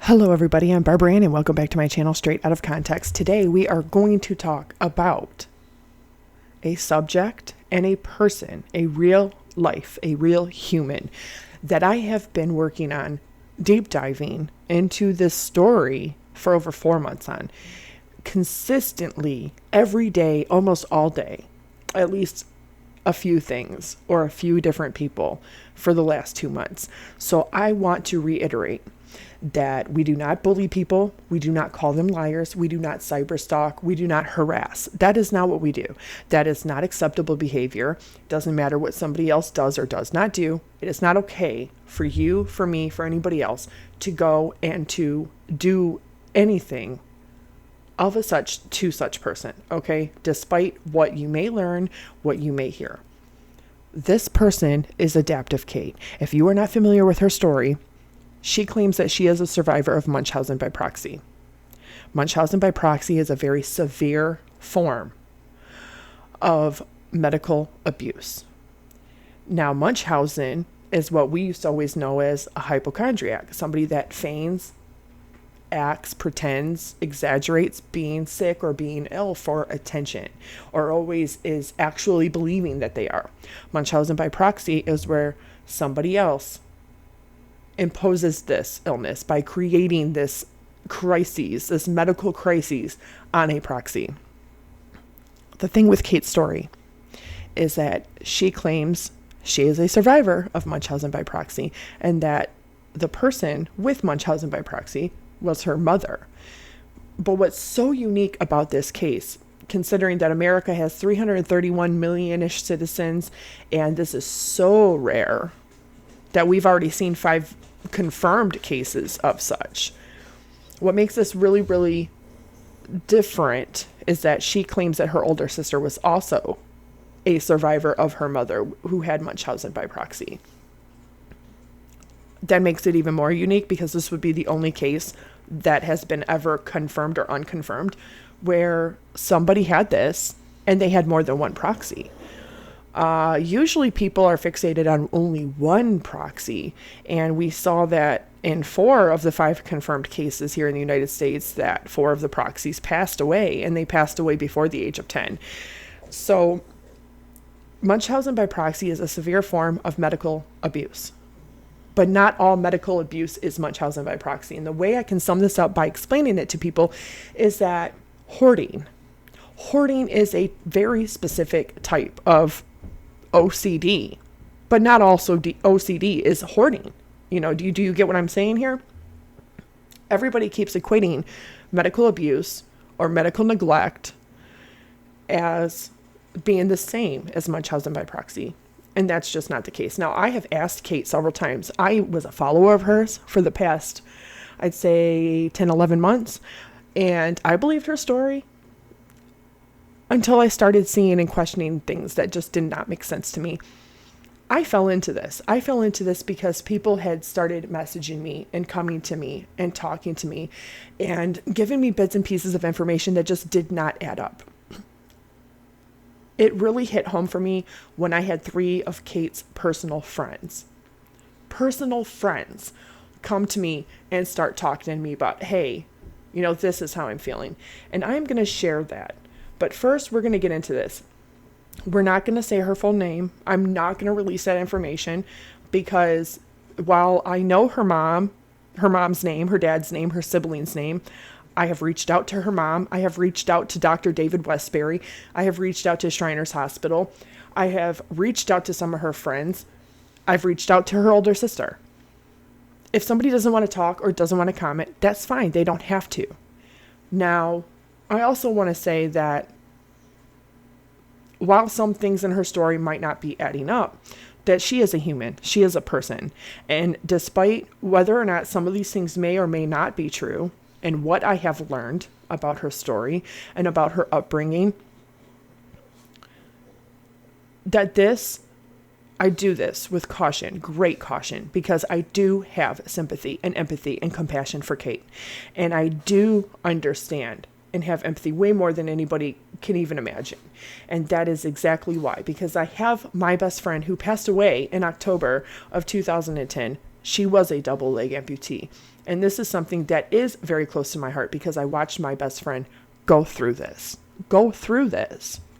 Hello everybody, I'm Barbara Ann and welcome back to my channel Straight Out of Context. Today we are going to talk about a subject and a person, a real life, a real human that I have been working on deep diving into this story for over 4 months on. Consistently, every day, almost all day, at least a few things or a few different people for the last 2 months. So I want to reiterate that we do not bully people, we do not call them liars, we do not cyberstalk, we do not harass. That is not what we do. That is not acceptable behavior. Doesn't matter what somebody else does or does not do. It is not okay for you, for me, for anybody else to go and to do anything of a such to such person, okay? Despite what you may learn, what you may hear. This person is Adaptive Kate. If you are not familiar with her story, she claims that she is a survivor of Munchausen by proxy. Munchausen by proxy is a very severe form of medical abuse. Now, Munchausen is what we used to always know as a hypochondriac, somebody that feigns, acts, pretends, exaggerates being sick or being ill for attention, or always is actually believing that they are. Munchausen by proxy is where somebody else imposes this illness by creating this crises, this medical crises on a proxy. The thing with Kate's story is that she claims she is a survivor of Munchausen by proxy and that the person with Munchausen by proxy was her mother. But what's so unique about this case, considering that America has 331 million-ish citizens, and this is so rare that we've already seen 5 confirmed cases of such. What makes this really, really different is that she claims that her older sister was also a survivor of her mother who had Munchausen by proxy. That makes it even more unique because this would be the only case that has been ever confirmed or unconfirmed where somebody had this and they had more than one proxy. Usually people are fixated on only one proxy, and we saw that in 4 of the 5 confirmed cases here in the United States that 4 of the proxies passed away, and they passed away before the age of 10. So Munchausen by proxy is a severe form of medical abuse, but not all medical abuse is Munchausen by proxy. And the way I can sum this up by explaining it to people is that hoarding is a very specific type of OCD, but not also OCD is hoarding. You know, do you get what I'm saying here? Everybody keeps equating medical abuse or medical neglect as being the same as Munchausen by proxy. And that's just not the case. Now, I have asked Kate several times. I was a follower of hers for the past, I'd say 10, 11 months. And I believed her story until I started seeing and questioning things that just did not make sense to me. I fell into this. Because people had started messaging me and coming to me and talking to me and giving me bits and pieces of information that just did not add up. It really hit home for me when I had 3 of Kate's personal friends come to me and start talking to me about, hey, you know, this is how I'm feeling. And I'm going to share that. But first, we're going to get into this. We're not going to say her full name. I'm not going to release that information because while I know her mom's name, her dad's name, her sibling's name, I have reached out to her mom. I have reached out to Dr. David Westbury. I have reached out to Shriners Hospital. I have reached out to some of her friends. I've reached out to her older sister. If somebody doesn't want to talk or doesn't want to comment, that's fine. They don't have to. Now, I also want to say that while some things in her story might not be adding up, that she is a human, she is a person. And despite whether or not some of these things may or may not be true, and what I have learned about her story and about her upbringing, I do this with caution, great caution, because I do have sympathy and empathy and compassion for Kate. And I do understand and have empathy way more than anybody can even imagine. And that is exactly why, because I have my best friend who passed away in October of 2010. She was a double leg amputee. And this is something that is very close to my heart because I watched my best friend go through this.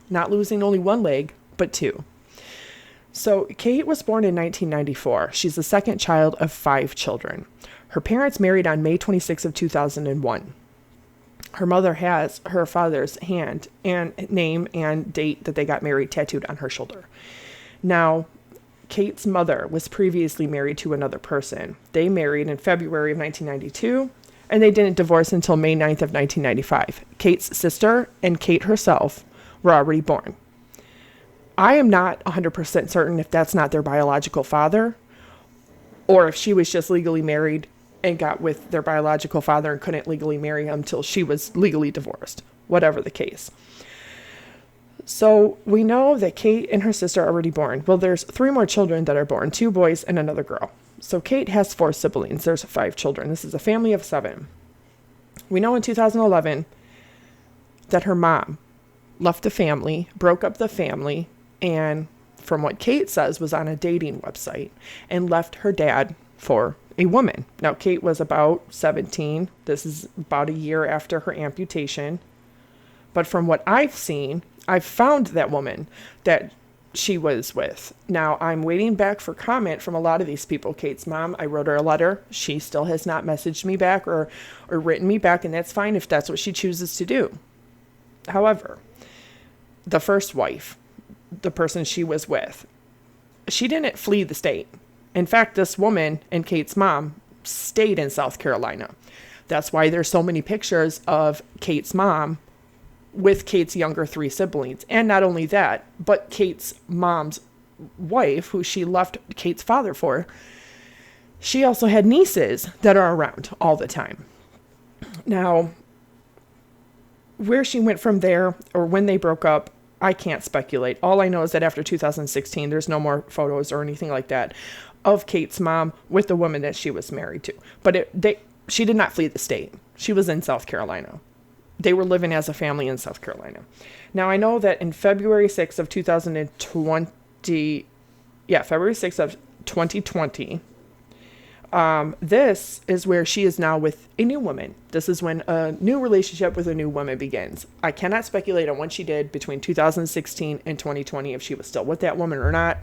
Not losing only one leg, but two. So Kate was born in 1994. She's the second child of 5 children. Her parents married on May 26 of 2001. Her mother has her father's hand and name and date that they got married tattooed on her shoulder. Now, Kate's mother was previously married to another person. They married in February of 1992, and they didn't divorce until May 9th of 1995. Kate's sister and Kate herself were already born. I am not 100% certain if that's not their biological father, or if she was just legally married and got with their biological father and couldn't legally marry him until she was legally divorced, whatever the case. So we know that Kate and her sister are already born. Well, there's 3 more children that are born, 2 boys and another girl. So Kate has 4 siblings. There's 5 children. This is a family of 7. We know in 2011 that her mom left the family, broke up the family, and from what Kate says, was on a dating website and left her dad for a woman. Now, Kate was about 17. This is about a year after her amputation. But from what I've seen, I've found that woman that she was with. Now, I'm waiting back for comment from a lot of these people. Kate's mom, I wrote her a letter. She still has not messaged me back or written me back, and that's fine if that's what she chooses to do. However, the first wife, the person she was with, she didn't flee the state. In fact, this woman and Kate's mom stayed in South Carolina. That's why there's so many pictures of Kate's mom with Kate's younger 3 siblings. And not only that, but Kate's mom's wife, who she left Kate's father for, she also had nieces that are around all the time. Now, where she went from there or when they broke up, I can't speculate. All I know is that after 2016, there's no more photos or anything like that of Kate's mom with the woman that she was married to. But she did not flee the state. She was in South Carolina. They were living as a family in South Carolina. Now, I know that in February 6th of 2020, February 6th of 2020, this is where she is now with a new woman. This is when a new relationship with a new woman begins. I cannot speculate on what she did between 2016 and 2020, if she was still with that woman or not,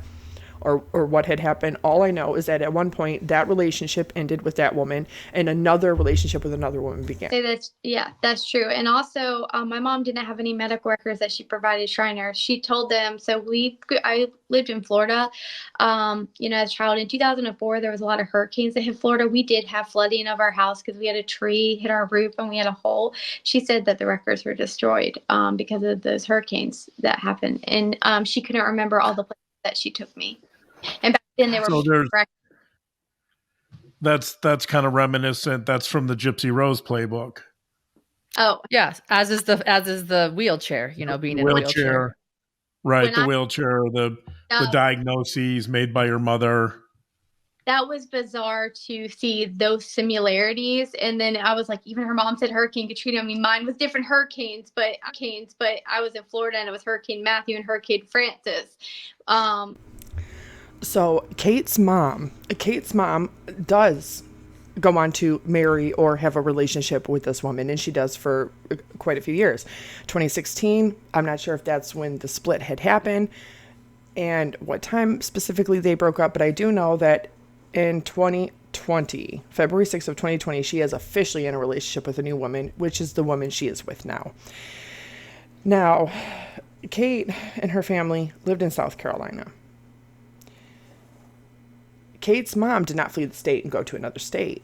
or what had happened. All I know is that at one point that relationship ended with that woman and another relationship with another woman began. That's true. And also, my mom didn't have any medical records that she provided Shriner. She told them, I lived in Florida, as a child. In 2004, there was a lot of hurricanes that hit Florida. We did have flooding of our house because we had a tree hit our roof and we had a hole. She said that the records were destroyed because of those hurricanes that happened. And she couldn't remember all the places that she took me. And back then they were that's kind of reminiscent. That's from the Gypsy Rose playbook. Oh, yes, as is the wheelchair. Being in a wheelchair. Right, wheelchair. The diagnoses made by your mother. That was bizarre to see those similarities. And then I was like, even her mom said Hurricane Katrina. I mean, mine was different hurricanes, but I was in Florida and it was Hurricane Matthew and Hurricane Francis. So Kate's mom does go on to marry or have a relationship with this woman, and she does for quite a few years. 2016, I'm not sure if that's when the split had happened and what time specifically they broke up, but I do know that in 2020, February 6th of 2020, she is officially in a relationship with a new woman, which is the woman she is with now. Now, Kate and her family lived in South Carolina. Kate's mom did not flee the state and go to another state.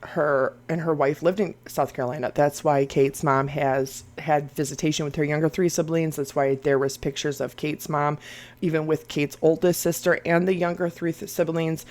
Her and her wife lived in South Carolina. That's why Kate's mom has had visitation with her younger 3 siblings. That's why there was pictures of Kate's mom, even with Kate's oldest sister and the younger 3 siblings.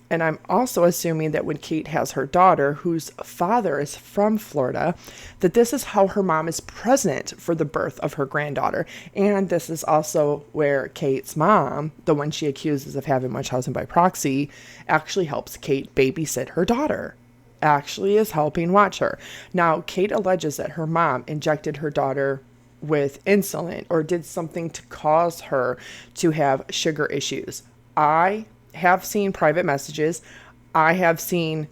And I'm also assuming that when Kate has her daughter, whose father is from Florida, that this is how her mom is present for the birth of her granddaughter. And this is also where Kate's mom, the one she accuses of having Munchausen by proxy, actually helps Kate babysit her daughter. Actually is helping watch her. Now, Kate alleges that her mom injected her daughter with insulin or did something to cause her to have sugar issues. I have seen private messages. I have seen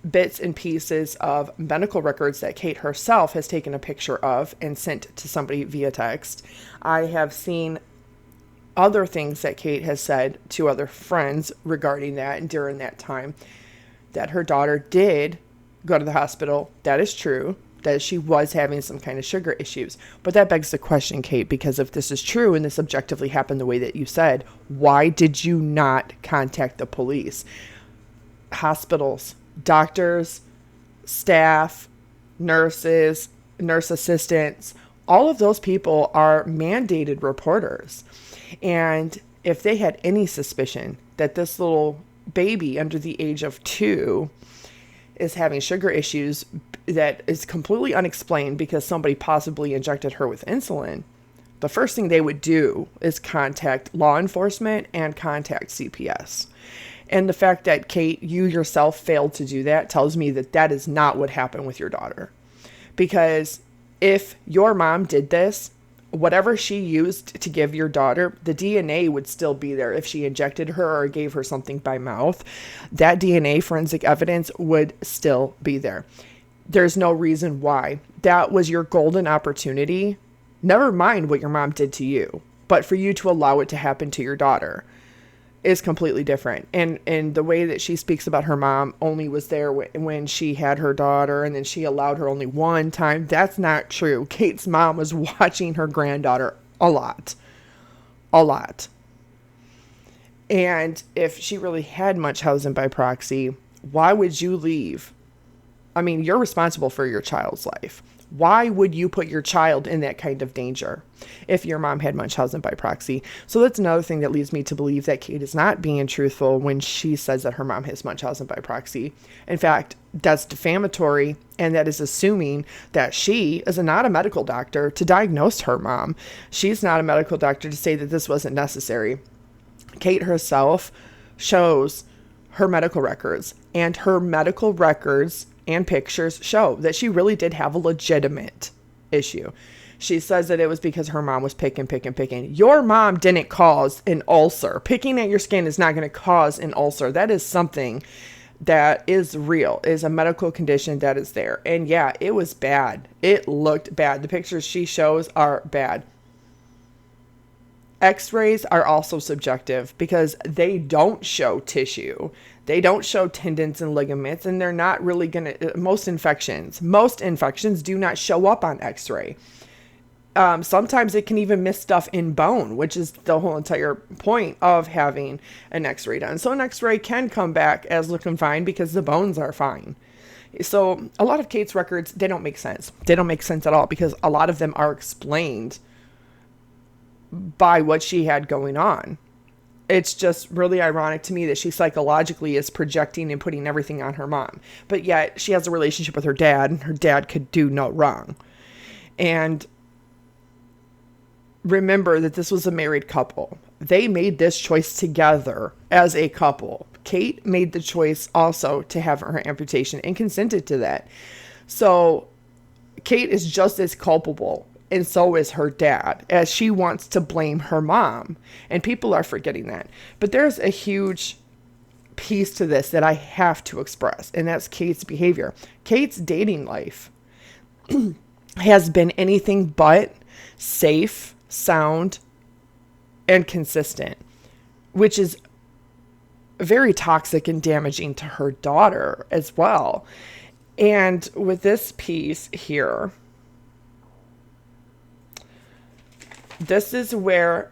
bits and pieces of medical records that Kate herself has taken a picture of and sent to somebody via text. I have seen other things that Kate has said to other friends regarding that and during that time, that her daughter did go to the hospital. That is true, that she was having some kind of sugar issues. But that begs the question, Kate, because if this is true and this objectively happened the way that you said, why did you not contact the police? Hospitals, doctors, staff, nurses, nurse assistants, all of those people are mandated reporters. And if they had any suspicion that this little baby under the age of 2 is having sugar issues that is completely unexplained because somebody possibly injected her with insulin, the first thing they would do is contact law enforcement and contact CPS. And the fact that, Kate, you yourself failed to do that tells me that that is not what happened with your daughter. Because if your mom did this, whatever she used to give your daughter, the DNA would still be there. If she injected her or gave her something by mouth, that DNA forensic evidence would still be there. There's no reason why. That was your golden opportunity. Never mind what your mom did to you, but for you to allow it to happen to your daughter is completely different. And the way that she speaks about her mom only was there when she had her daughter, and then she allowed her only one time. That's not true. Kate's mom was watching her granddaughter a lot. And if she really had Munchausen by proxy, why would you leave? I mean, you're responsible for your child's life. Why would you put your child in that kind of danger if your mom had Munchausen by proxy? So that's another thing that leads me to believe that Kate is not being truthful when she says that her mom has Munchausen by proxy. In fact, that's defamatory, and that is assuming that she is not a medical doctor to diagnose her mom. She's not a medical doctor to say that this wasn't necessary. Kate herself shows her medical records, and her medical records and pictures show that she really did have a legitimate issue. She says that it was because her mom was picking. Your mom didn't cause an ulcer. Picking at your skin is not going to cause an ulcer. That is something that is real, is a medical condition that is there. And yeah, it was bad. It looked bad. The pictures she shows are bad. X-rays are also subjective because they don't show tissue. They don't show tendons and ligaments, and they're not really going to, most infections do not show up on X-ray. Sometimes it can even miss stuff in bone, which is the whole entire point of having an X-ray done. So an X-ray can come back as looking fine because the bones are fine. So a lot of Kate's records, they don't make sense. They don't make sense at all because a lot of them are explained by what she had going on. It's just really ironic to me that she psychologically is projecting and putting everything on her mom. But yet she has a relationship with her dad, and her dad could do no wrong. And remember that this was a married couple. They made this choice together as a couple. Kate made the choice also to have her amputation and consented to that. So Kate is just as culpable, and so is her dad, as she wants to blame her mom. And people are forgetting that. But there's a huge piece to this that I have to express, and that's Kate's behavior. Kate's dating life has been anything but safe, sound, and consistent, which is very toxic and damaging to her daughter as well. And with this piece here, this is where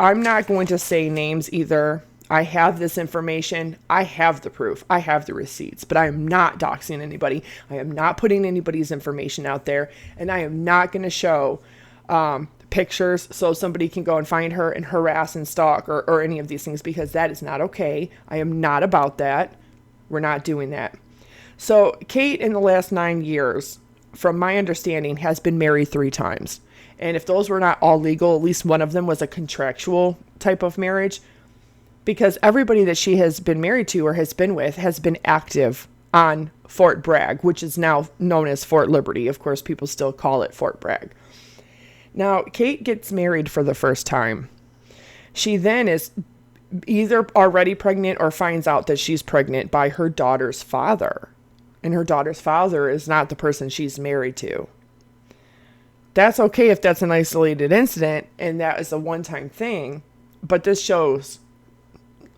I'm not going to say names either. I have this information. I have the proof. I have the receipts, but I am not doxing anybody. I am not putting anybody's information out there, and I am not going to show pictures so somebody can go and find her and harass and stalk or any of these things, because that is not okay. I am not about that. We're not doing that. So Kate, in the last 9 years, from my understanding, has been married 3 times. And if those were not all legal, at least one of them was a contractual type of marriage, because everybody that she has been married to or has been with has been active on Fort Bragg, which is now known as Fort Liberty. Of course, people still call it Fort Bragg. Now, Kate gets married for the first time. She then is either already pregnant or finds out that she's pregnant by her daughter's father. And her daughter's father is not the person she's married to. That's okay if that's an isolated incident and that is a one-time thing, but this shows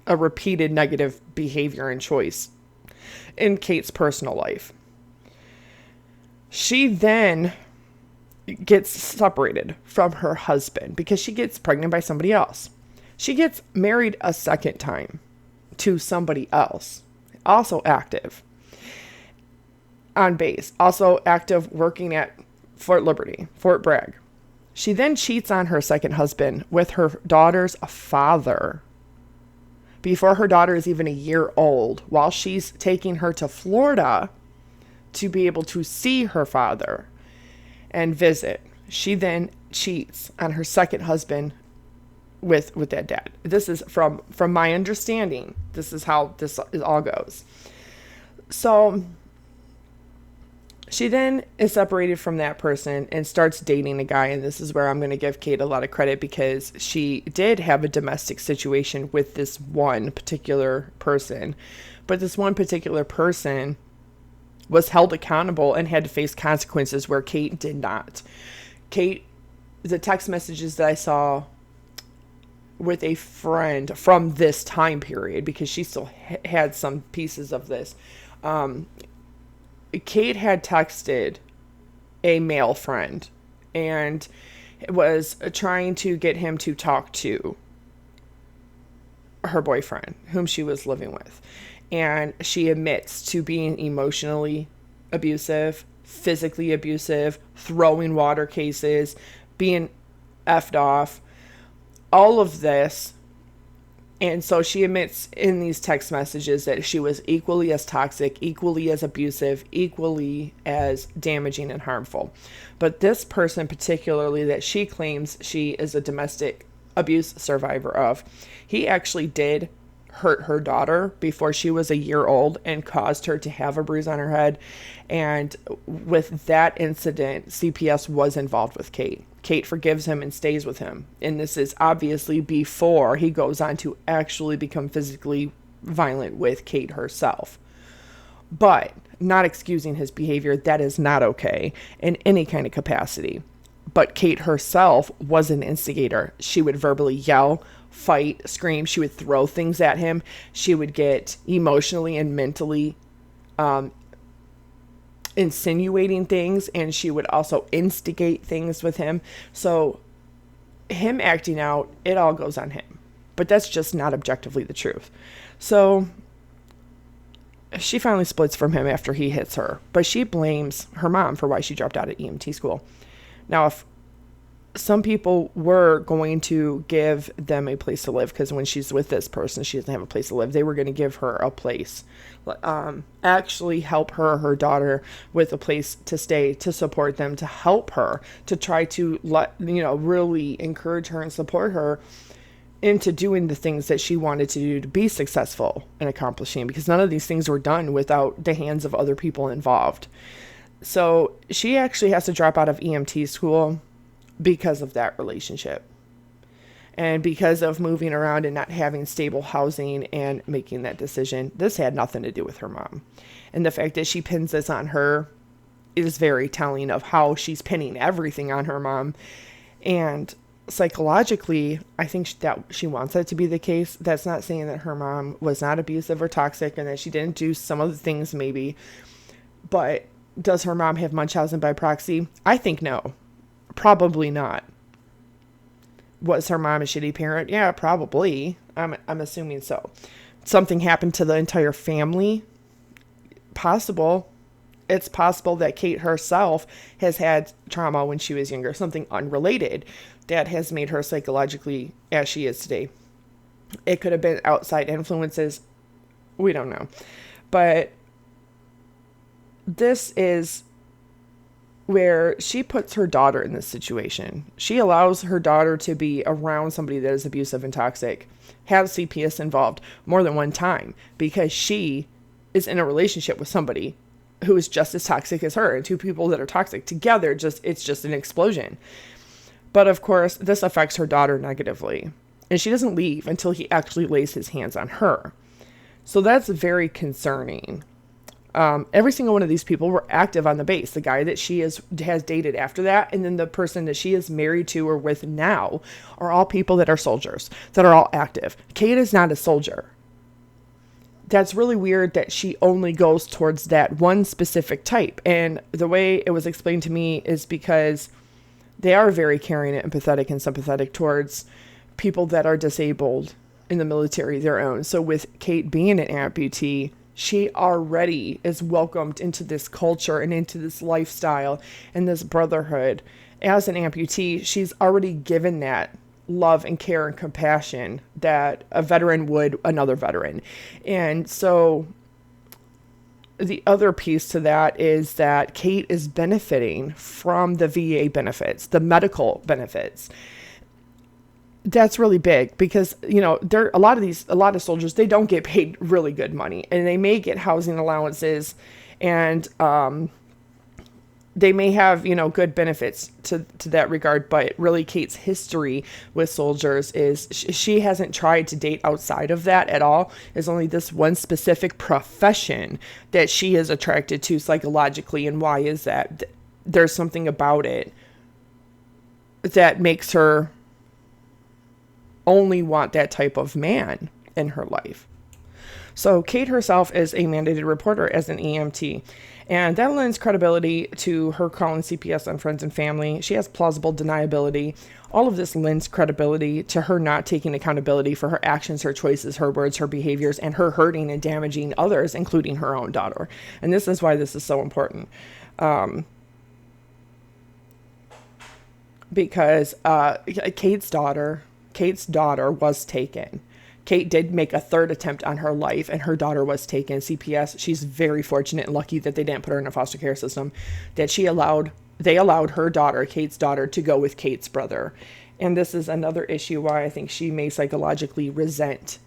a repeated negative behavior and choice in Kate's personal life. She then gets separated from her husband because she gets pregnant by somebody else. She gets married a second time to somebody else, also active on base, also active working at Fort Bragg. She then cheats on her second husband with her daughter's father before her daughter is even a year old, while she's taking her to Florida to be able to see her father and visit. She then cheats on her second husband with that dad. This is from my understanding. This is how this all goes. So she then is separated from that person and starts dating a guy. And this is where I'm going to give Kate a lot of credit, because she did have a domestic situation with this one particular person. But this one particular person was held accountable and had to face consequences where Kate did not. Kate, the text messages that I saw with a friend from this time period, because she still had some pieces of this, Kate had texted a male friend and was trying to get him to talk to her boyfriend, whom she was living with. And she admits to being emotionally abusive, physically abusive, throwing water cases, being effed off, all of this. And so she admits in these text messages that she was equally as toxic, equally as abusive, equally as damaging and harmful. But this person particularly that she claims she is a domestic abuse survivor of, he actually did hurt her daughter before she was a year old and caused her to have a bruise on her head. And with that incident, CPS was involved with Kate. Kate forgives him and stays with him. And this is obviously before he goes on to actually become physically violent with Kate herself. But not excusing his behavior. That is not okay in any kind of capacity. But Kate herself was an instigator. She would verbally yell, fight, scream. She would throw things at him. She would get emotionally and mentally insinuating things, and she would also instigate things with him. So him acting out, it all goes on him. But that's just not objectively the truth. So she finally splits from him after he hits her, but she blames her mom for why she dropped out of EMT school. Now, if some people were going to give them a place to live, because when she's with this person, she doesn't have a place to live. They were going to give her a place, actually help her daughter with a place to stay, to support them, to help her, to try to really encourage her and support her into doing the things that she wanted to do to be successful and accomplishing, because none of these things were done without the hands of other people involved. So she actually has to drop out of EMT school because of that relationship, and because of moving around and not having stable housing and making that decision. This had nothing to do with her mom, and the fact that she pins this on her is very telling of how she's pinning everything on her mom. And psychologically, I think that she wants that to be the case. That's not saying that her mom was not abusive or toxic and that she didn't do some of the things maybe, but does her mom have Munchausen by proxy? I think no. Probably not. Was her mom a shitty parent? Yeah, probably. I'm assuming so. Something happened to the entire family? Possible. It's possible that Kate herself has had trauma when she was younger, something unrelated that has made her psychologically as she is today. It could have been outside influences. We don't know. But this is where she puts her daughter in this situation. She allows her daughter to be around somebody that is abusive and toxic, have CPS involved more than one time, because she is in a relationship with somebody who is just as toxic as her, and two people that are toxic together, it's just an explosion. But of course, this affects her daughter negatively. And she doesn't leave until he actually lays his hands on her. So that's very concerning. Every single one of these people were active on the base. The guy that she has dated after that, and then the person that she is married to or with now, are all people that are soldiers, that are all active. Kate is not a soldier. That's really weird that she only goes towards that one specific type. And the way it was explained to me is because they are very caring and empathetic and sympathetic towards people that are disabled in the military, their own. So with Kate being an amputee, she already is welcomed into this culture and into this lifestyle and this brotherhood. As an amputee, she's already given that love and care and compassion that a veteran would another veteran. And so the other piece to that is that Kate is benefiting from the VA benefits, the medical benefits. That's really big because, you know, a lot of soldiers, they don't get paid really good money, and they may get housing allowances, and they may have, you know, good benefits to that regard. But really, Kate's history with soldiers is she hasn't tried to date outside of that at all. There's only this one specific profession that she is attracted to psychologically. And why is that? There's something about it that makes her only want that type of man in her life. So Kate herself is a mandated reporter as an EMT, and that lends credibility to her calling CPS on friends and family. She has plausible deniability. All of this lends credibility to her not taking accountability for her actions, her choices, her words, her behaviors, and her hurting and damaging others, including her own daughter. And this is why this is so important. Because Kate's daughter was taken. Kate did make a third attempt on her life, and her daughter was taken. CPS, she's very fortunate and lucky that they didn't put her in a foster care system, that they allowed her daughter, Kate's daughter, to go with Kate's brother. And this is another issue why I think she may psychologically resent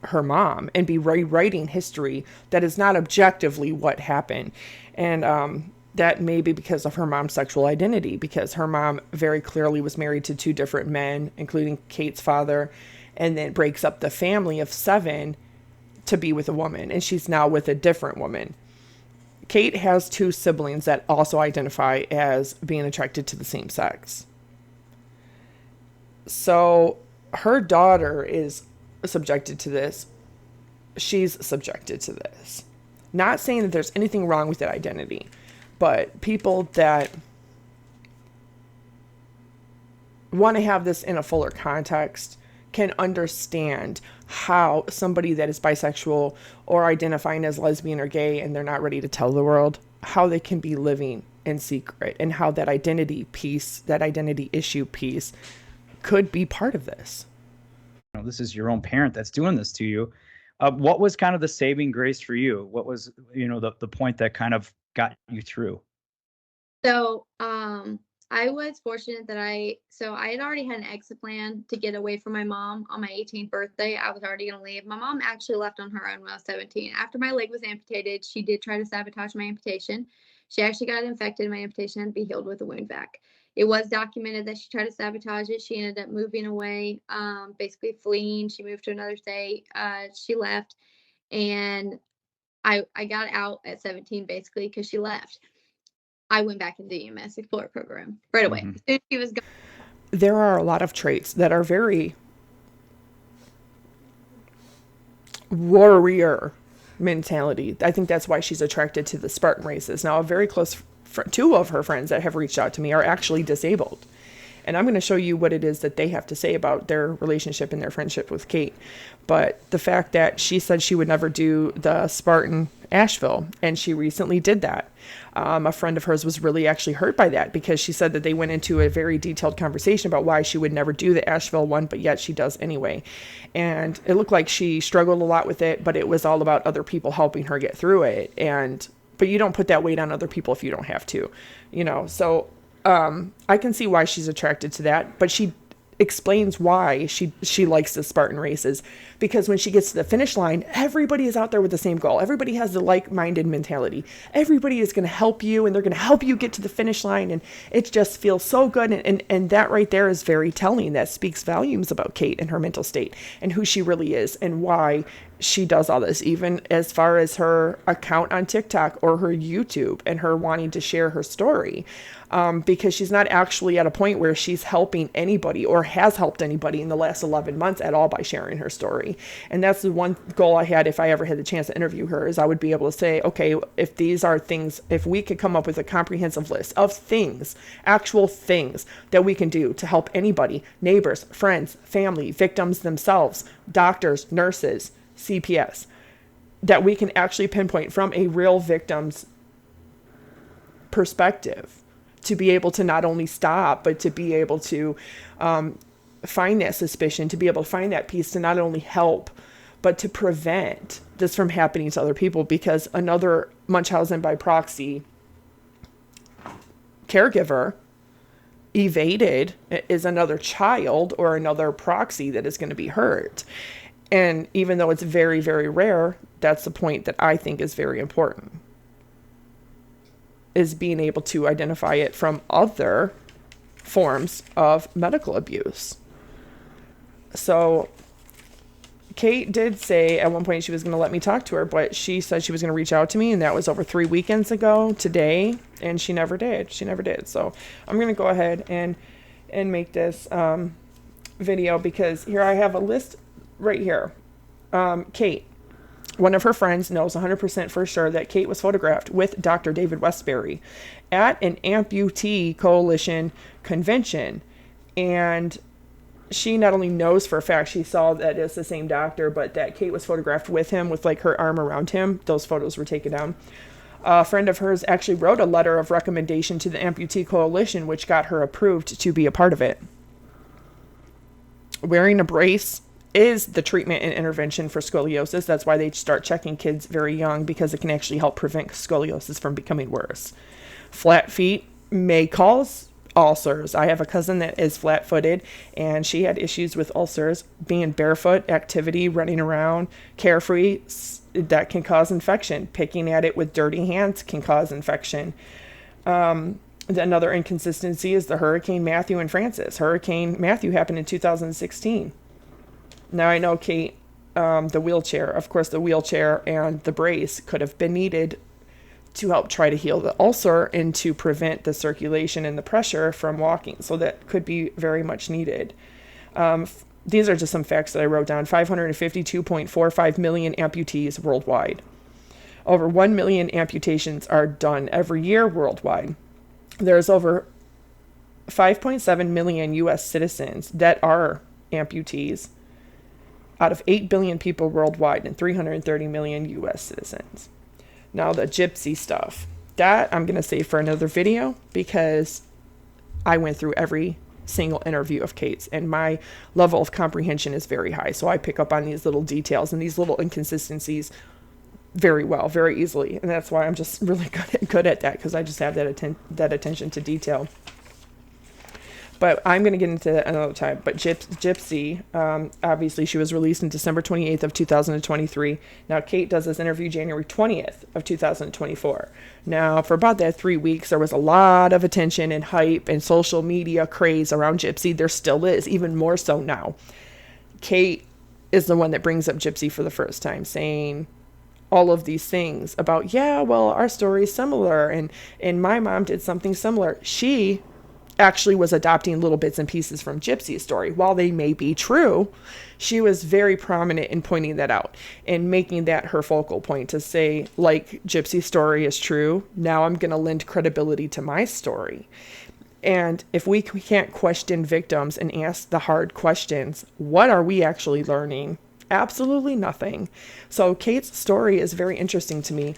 her mom and be rewriting history that is not objectively what happened. And that may be because of her mom's sexual identity, because her mom very clearly was married to 2 different men, including Kate's father, and then breaks up the family of 7 to be with a woman. And she's now with a different woman. Kate has 2 siblings that also identify as being attracted to the same sex. So her daughter is subjected to this. She's subjected to this. Not saying that there's anything wrong with that identity, but people that want to have this in a fuller context can understand how somebody that is bisexual or identifying as lesbian or gay and they're not ready to tell the world, how they can be living in secret, and how that identity piece, that identity issue piece, could be part of this. You know, this is your own parent that's doing this to you. What was kind of the saving grace for you? What was, you know, the point that kind of got you through? So, I was fortunate that I had already had an exit plan to get away from my mom on my 18th birthday. I was already going to leave. My mom actually left on her own when I was 17. After my leg was amputated, she did try to sabotage my amputation. She actually got infected in my amputation and be healed with a wound vac. It was documented that she tried to sabotage it. She ended up moving away, basically fleeing. She moved to another state. She left, and I got out at 17 basically because she left. I went back into the EMS Explorer program right away. Mm-hmm. As soon as she was gone. There are a lot of traits that are very warrior mentality. I think that's why she's attracted to the Spartan races. Now, a very close 2 of her friends that have reached out to me are actually disabled. And I'm going to show you what it is that they have to say about their relationship and their friendship with Kate. But the fact that she said she would never do the Spartan Asheville, and she recently did that. A friend of hers was really actually hurt by that, because she said that they went into a very detailed conversation about why she would never do the Asheville one, but yet she does anyway. And it looked like she struggled a lot with it, but it was all about other people helping her get through it. But you don't put that weight on other people if you don't have to, you know. So I can see why she's attracted to that, but explains why she likes the Spartan races, because when she gets to the finish line, everybody is out there with the same goal. Everybody has the like-minded mentality. Everybody is going to help you, and they're going to help you get to the finish line, and it just feels so good. And that right there is very telling. That speaks volumes about Kate and her mental state and who she really is and why she does all this, even as far as her account on TikTok or her YouTube and her wanting to share her story. Because she's not actually at a point where she's helping anybody or has helped anybody in the last 11 months at all by sharing her story. And that's the one goal I had if I ever had the chance to interview her, is I would be able to say, okay, if these are things, if we could come up with a comprehensive list of things, actual things that we can do to help anybody, neighbors, friends, family, victims themselves, doctors, nurses, CPS, that we can actually pinpoint from a real victim's perspective, to be able to not only stop, but to be able to find that suspicion, to be able to find that piece, to not only help, but to prevent this from happening to other people. Because another Munchausen by proxy caregiver evaded is another child or another proxy that is going to be hurt. And even though it's very, very rare, that's the point that I think is very important, is being able to identify it from other forms of medical abuse. So Kate did say at one point she was going to let me talk to her, but she said she was going to reach out to me, and that was over 3 weekends ago today, and she never did. So I'm going to go ahead and make this video, because here I have a list right here. Kate, one of her friends knows 100% for sure that Kate was photographed with Dr. David Westbury at an Amputee Coalition convention. And she not only knows for a fact, she saw that it's the same doctor, but that Kate was photographed with him with like her arm around him. Those photos were taken down. A friend of hers actually wrote a letter of recommendation to the Amputee Coalition, which got her approved to be a part of it. Wearing a brace is the treatment and intervention for scoliosis. That's why they start checking kids very young, because it can actually help prevent scoliosis from becoming worse. Flat feet may cause ulcers. I have a cousin that is flat-footed, and she had issues with ulcers. Being barefoot, activity, running around, carefree, that can cause infection. Picking at it with dirty hands can cause infection. Another inconsistency is the Hurricane Matthew and Francis. Hurricane Matthew happened in 2016. Now I know Kate, the wheelchair and the brace could have been needed to help try to heal the ulcer and to prevent the circulation and the pressure from walking. So that could be very much needed. These are just some facts that I wrote down. 552.45 million amputees worldwide. Over 1 million amputations are done every year worldwide. There's over 5.7 million U.S. citizens that are amputees out of 8 billion people worldwide and 330 million U.S. citizens. Now the gypsy stuff, that I'm going to save for another video, because I went through every single interview of Kate's, and my level of comprehension is very high. So I pick up on these little details and these little inconsistencies very well, very easily. And that's why I'm just really good at that, because I just have that attention to detail. But I'm going to get into that another time. But Gypsy, obviously she was released on December 28th of 2023. Now Kate does this interview January 20th of 2024. Now for about that 3 weeks, there was a lot of attention and hype and social media craze around Gypsy. There still is, even more so now. Kate is the one that brings up Gypsy for the first time, saying all of these things about, yeah, well, our story is similar, and my mom did something similar. She actually was adopting little bits and pieces from Gypsy's story. While they may be true, she was very prominent in pointing that out and making that her focal point, to say, like, Gypsy's story is true, now I'm going to lend credibility to my story. And if we can't question victims and ask the hard questions, what are we actually learning? Absolutely nothing. So Kate's story is very interesting to me.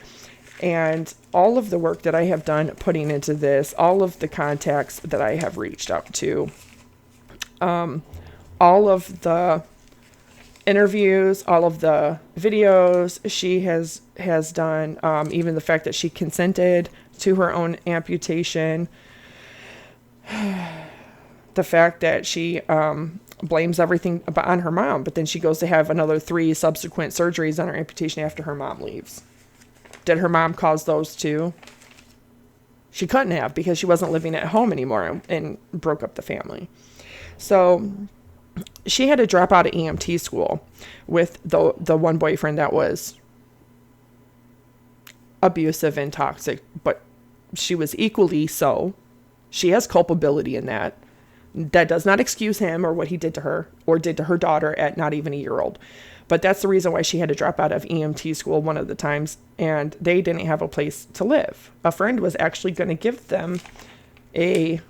And all of the work that I have done putting into this, all of the contacts that I have reached out to, all of the interviews, all of the videos she has done, even the fact that she consented to her own amputation. the fact that she blames everything on her mom, but then she goes to have another 3 subsequent surgeries on her amputation after her mom leaves. Did her mom cause those too? She couldn't have, because she wasn't living at home anymore and broke up the family. So she had to drop out of EMT school with the one boyfriend that was abusive and toxic, but she was equally so. She has culpability in that. That does not excuse him or what he did to her or did to her daughter at not even a year old. But that's the reason why she had to drop out of EMT school one of the times, and they didn't have a place to live. A friend was actually going to give them a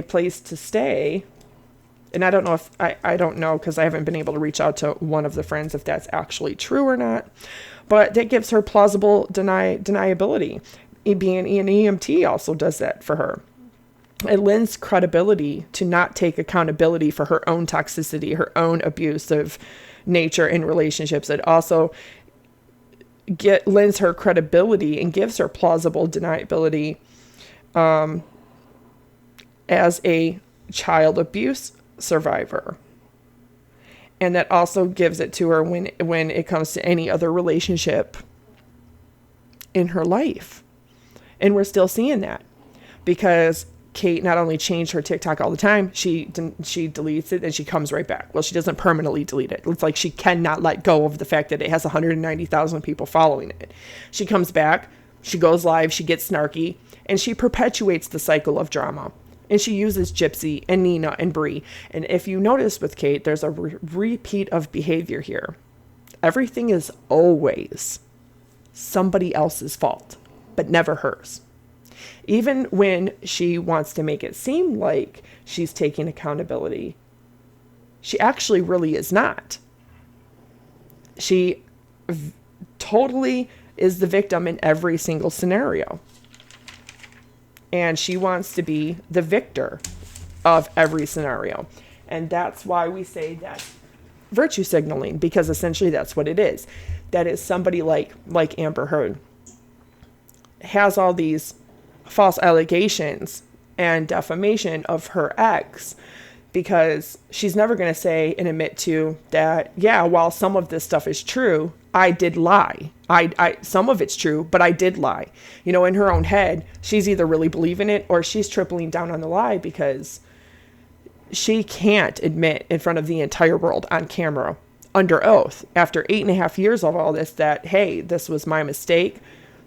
place to stay. And I don't know if, I don't know, because I haven't been able to reach out to one of the friends if that's actually true or not. But that gives her plausible deniability. Being an EMT also does that for her. It lends credibility to not take accountability for her own toxicity, her own abusive nature in relationships. It also lends her credibility and gives her plausible deniability as a child abuse survivor. And that also gives it to her when it comes to any other relationship in her life. And we're still seeing that, because Kate not only changed her TikTok all the time, she deletes it and she comes right back. Well, she doesn't permanently delete it. It's like she cannot let go of the fact that it has 190,000 people following it. She comes back, she goes live, she gets snarky, and she perpetuates the cycle of drama. And she uses Gypsy and Nina and Bree. And if you notice with Kate, there's a repeat of behavior here. Everything is always somebody else's fault, but never hers. Even when she wants to make it seem like she's taking accountability, she actually really is not. She totally is the victim in every single scenario. And she wants to be the victor of every scenario. And that's why we say that virtue signaling, because essentially that's what it is. That is somebody like Amber Heard has all these false allegations and defamation of her ex, because she's never going to say and admit to that, yeah, while some of this stuff is true, I did lie. Some of it's true, but I did lie. You know, in her own head, she's either really believing it or she's tripling down on the lie, because she can't admit in front of the entire world on camera under oath after 8.5 years of all this that, hey, this was my mistake.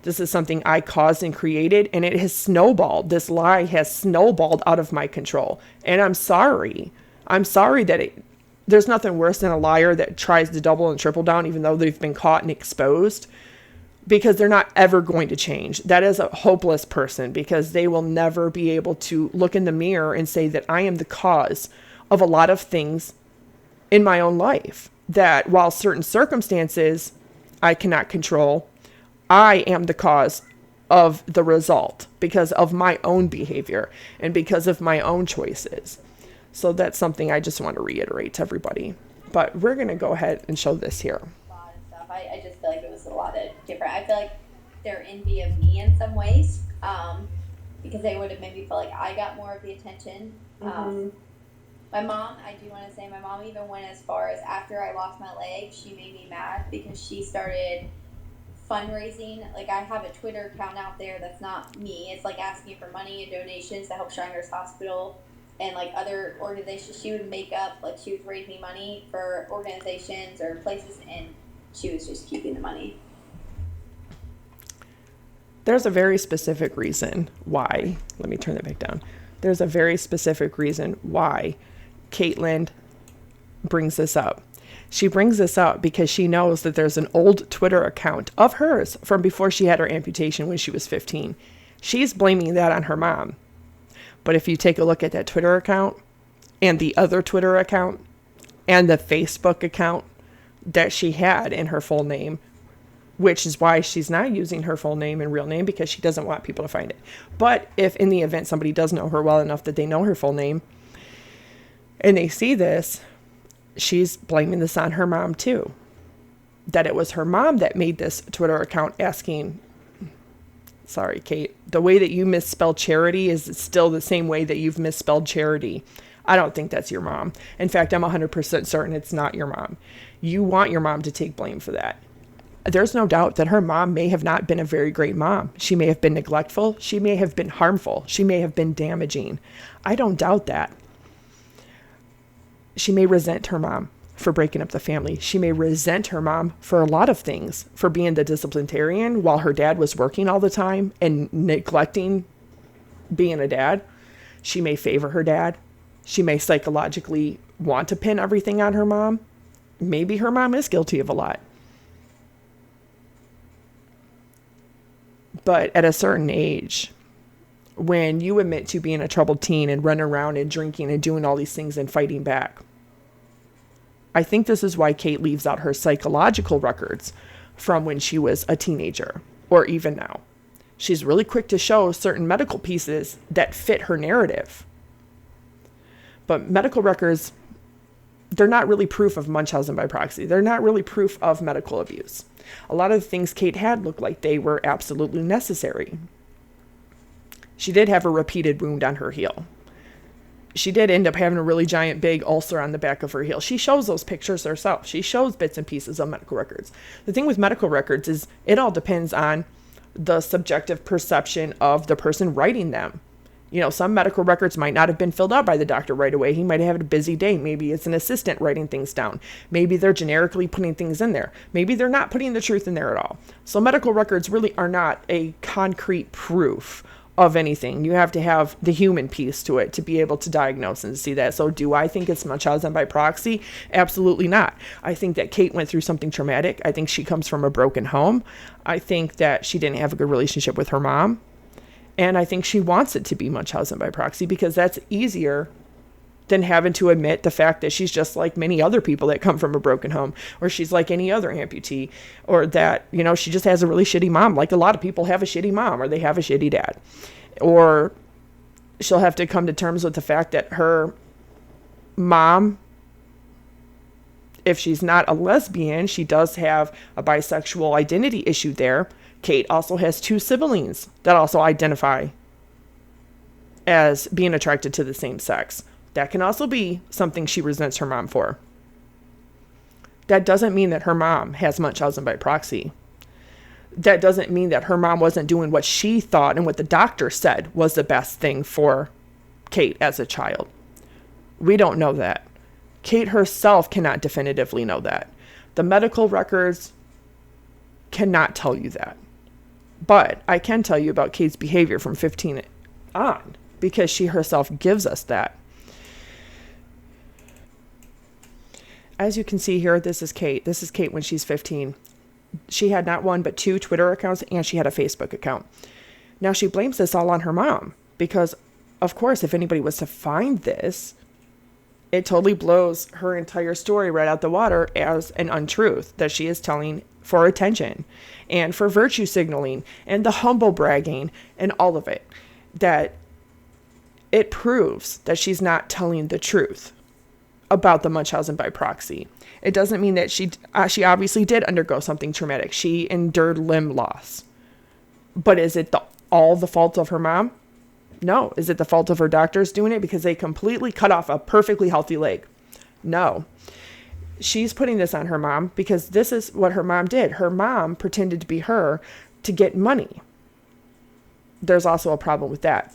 This is something I caused and created, and it has snowballed. This lie has snowballed out of my control. And I'm sorry. I'm sorry that there's nothing worse than a liar that tries to double and triple down, even though they've been caught and exposed, because they're not ever going to change. That is a hopeless person, because they will never be able to look in the mirror and say that I am the cause of a lot of things in my own life, that while certain circumstances I cannot control, I am the cause of the result because of my own behavior and because of my own choices. So that's something I just want to reiterate to everybody. But we're going to go ahead and show this here. I just feel like it was a lot of different. I feel like they're envy of me in some ways, because they would have maybe felt like I got more of the attention. My mom, I do want to say, my mom even went as far as after I lost my leg, she made me mad because she started fundraising. Like, I have a Twitter account out there that's not me. It's like asking for money and donations to help Shriners Hospital and like other organizations. She would make up, like, she would raise me money for organizations or places, and she was just keeping the money. There's a very specific reason why. Let me turn that back down. There's a very specific reason why Caitlin brings this up. She brings this up because she knows that there's an old Twitter account of hers from before she had her amputation when she was 15. She's blaming that on her mom. But if you take a look at that Twitter account and the other Twitter account and the Facebook account that she had in her full name, which is why she's not using her full name and real name, because she doesn't want people to find it. But if in the event somebody does know her well enough that they know her full name and they see this, she's blaming this on her mom too. That it was her mom that made this Twitter account asking Sorry, Kate. The way that you misspell charity is still the same way that you've misspelled charity. I don't think that's your mom. In fact, I'm 100% certain it's not your mom. You want your mom to take blame for that. There's no doubt that her mom may have not been a very great mom. She may have been neglectful. She may have been harmful. She may have been damaging. I don't doubt that. She may resent her mom for breaking up the family. She may resent her mom for a lot of things, for being the disciplinarian while her dad was working all the time and neglecting being a dad. She may favor her dad. She may psychologically want to pin everything on her mom. Maybe her mom is guilty of a lot. But at a certain age, when you admit to being a troubled teen and running around and drinking and doing all these things and fighting back, I think this is why Kate leaves out her psychological records from when she was a teenager or even now. She's really quick to show certain medical pieces that fit her narrative. But medical records, they're not really proof of Munchausen by proxy. They're not really proof of medical abuse. A lot of the things Kate had looked like they were absolutely necessary. She did have a repeated wound on her heel. She did end up having a really giant big ulcer on the back of her heel. She shows those pictures herself. She shows bits and pieces of medical records. The thing with medical records is it all depends on the subjective perception of the person writing them. You know, some medical records might not have been filled out by the doctor right away. He might have had a busy day. Maybe it's an assistant writing things down. Maybe they're generically putting things in there. Maybe they're not putting the truth in there at all. So medical records really are not a concrete proof of anything. You have to have the human piece to it to be able to diagnose and see that. So do I think it's Munchausen by proxy? Absolutely not. I think that Kate went through something traumatic. I think she comes from a broken home. I think that she didn't have a good relationship with her mom. And I think she wants it to be Munchausen by proxy because that's easier than having to admit the fact that she's just like many other people that come from a broken home, or she's like any other amputee, or that, you know, she just has a really shitty mom. Like a lot of people have a shitty mom, or they have a shitty dad, or she'll have to come to terms with the fact that her mom, if she's not a lesbian, she does have a bisexual identity issue there. Kate also has 2 siblings that also identify as being attracted to the same sex. That can also be something she resents her mom for. That doesn't mean that her mom has Munchausen by proxy. That doesn't mean that her mom wasn't doing what she thought and what the doctor said was the best thing for Kate as a child. We don't know that. Kate herself cannot definitively know that. The medical records cannot tell you that. But I can tell you about Kate's behavior from 15 on, because she herself gives us that. As you can see here, this is Kate. This is Kate when she's 15. She had not 1, but 2 Twitter accounts, and she had a Facebook account. Now she blames this all on her mom, because of course, if anybody was to find this, it totally blows her entire story right out the water as an untruth that she is telling for attention and for virtue signaling and the humble bragging and all of it. That it proves that she's not telling the truth about the Munchausen by proxy. It doesn't mean that she obviously did undergo something traumatic. She endured limb loss. But is it all the fault of her mom? No. Is it the fault of her doctors doing it because they completely cut off a perfectly healthy leg? No. She's putting this on her mom because this is what her mom did. Her mom pretended to be her to get money. There's also a problem with that.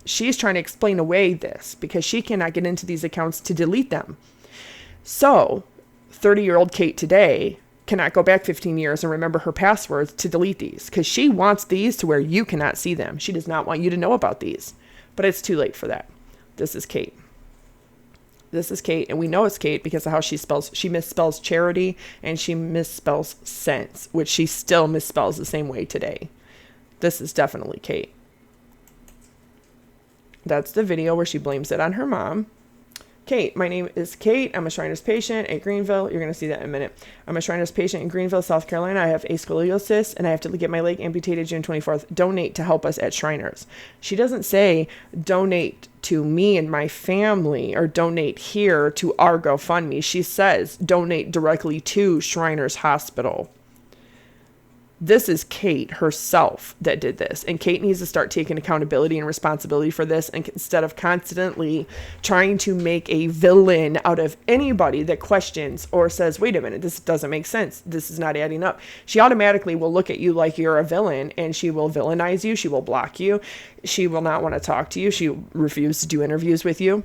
She's trying to explain away this because she cannot get into these accounts to delete them. So 30-year-old Kate today cannot go back 15 years and remember her passwords to delete these because she wants these to where you cannot see them. She does not want you to know about these, but it's too late for that. This is Kate. This is Kate, and we know it's Kate because of how she spells. She misspells charity and she misspells sense, which she still misspells the same way today. This is definitely Kate. That's the video where she blames it on her mom. Kate, my name is Kate. I'm a Shriners patient at Greenville. You're going to see that in a minute. I'm a Shriners patient in Greenville, South Carolina. I have scoliosis and I have to get my leg amputated June 24th. Donate to help us at Shriners. She doesn't say donate to me and my family or donate here to our GoFundMe. She says donate directly to Shriners Hospital. This is Kate herself that did this. And Kate needs to start taking accountability and responsibility for this. And instead of constantly trying to make a villain out of anybody that questions or says, wait a minute, this doesn't make sense, this is not adding up, she automatically will look at you like you're a villain, and she will villainize you. She will block you. She will not want to talk to you. She will refuse to do interviews with you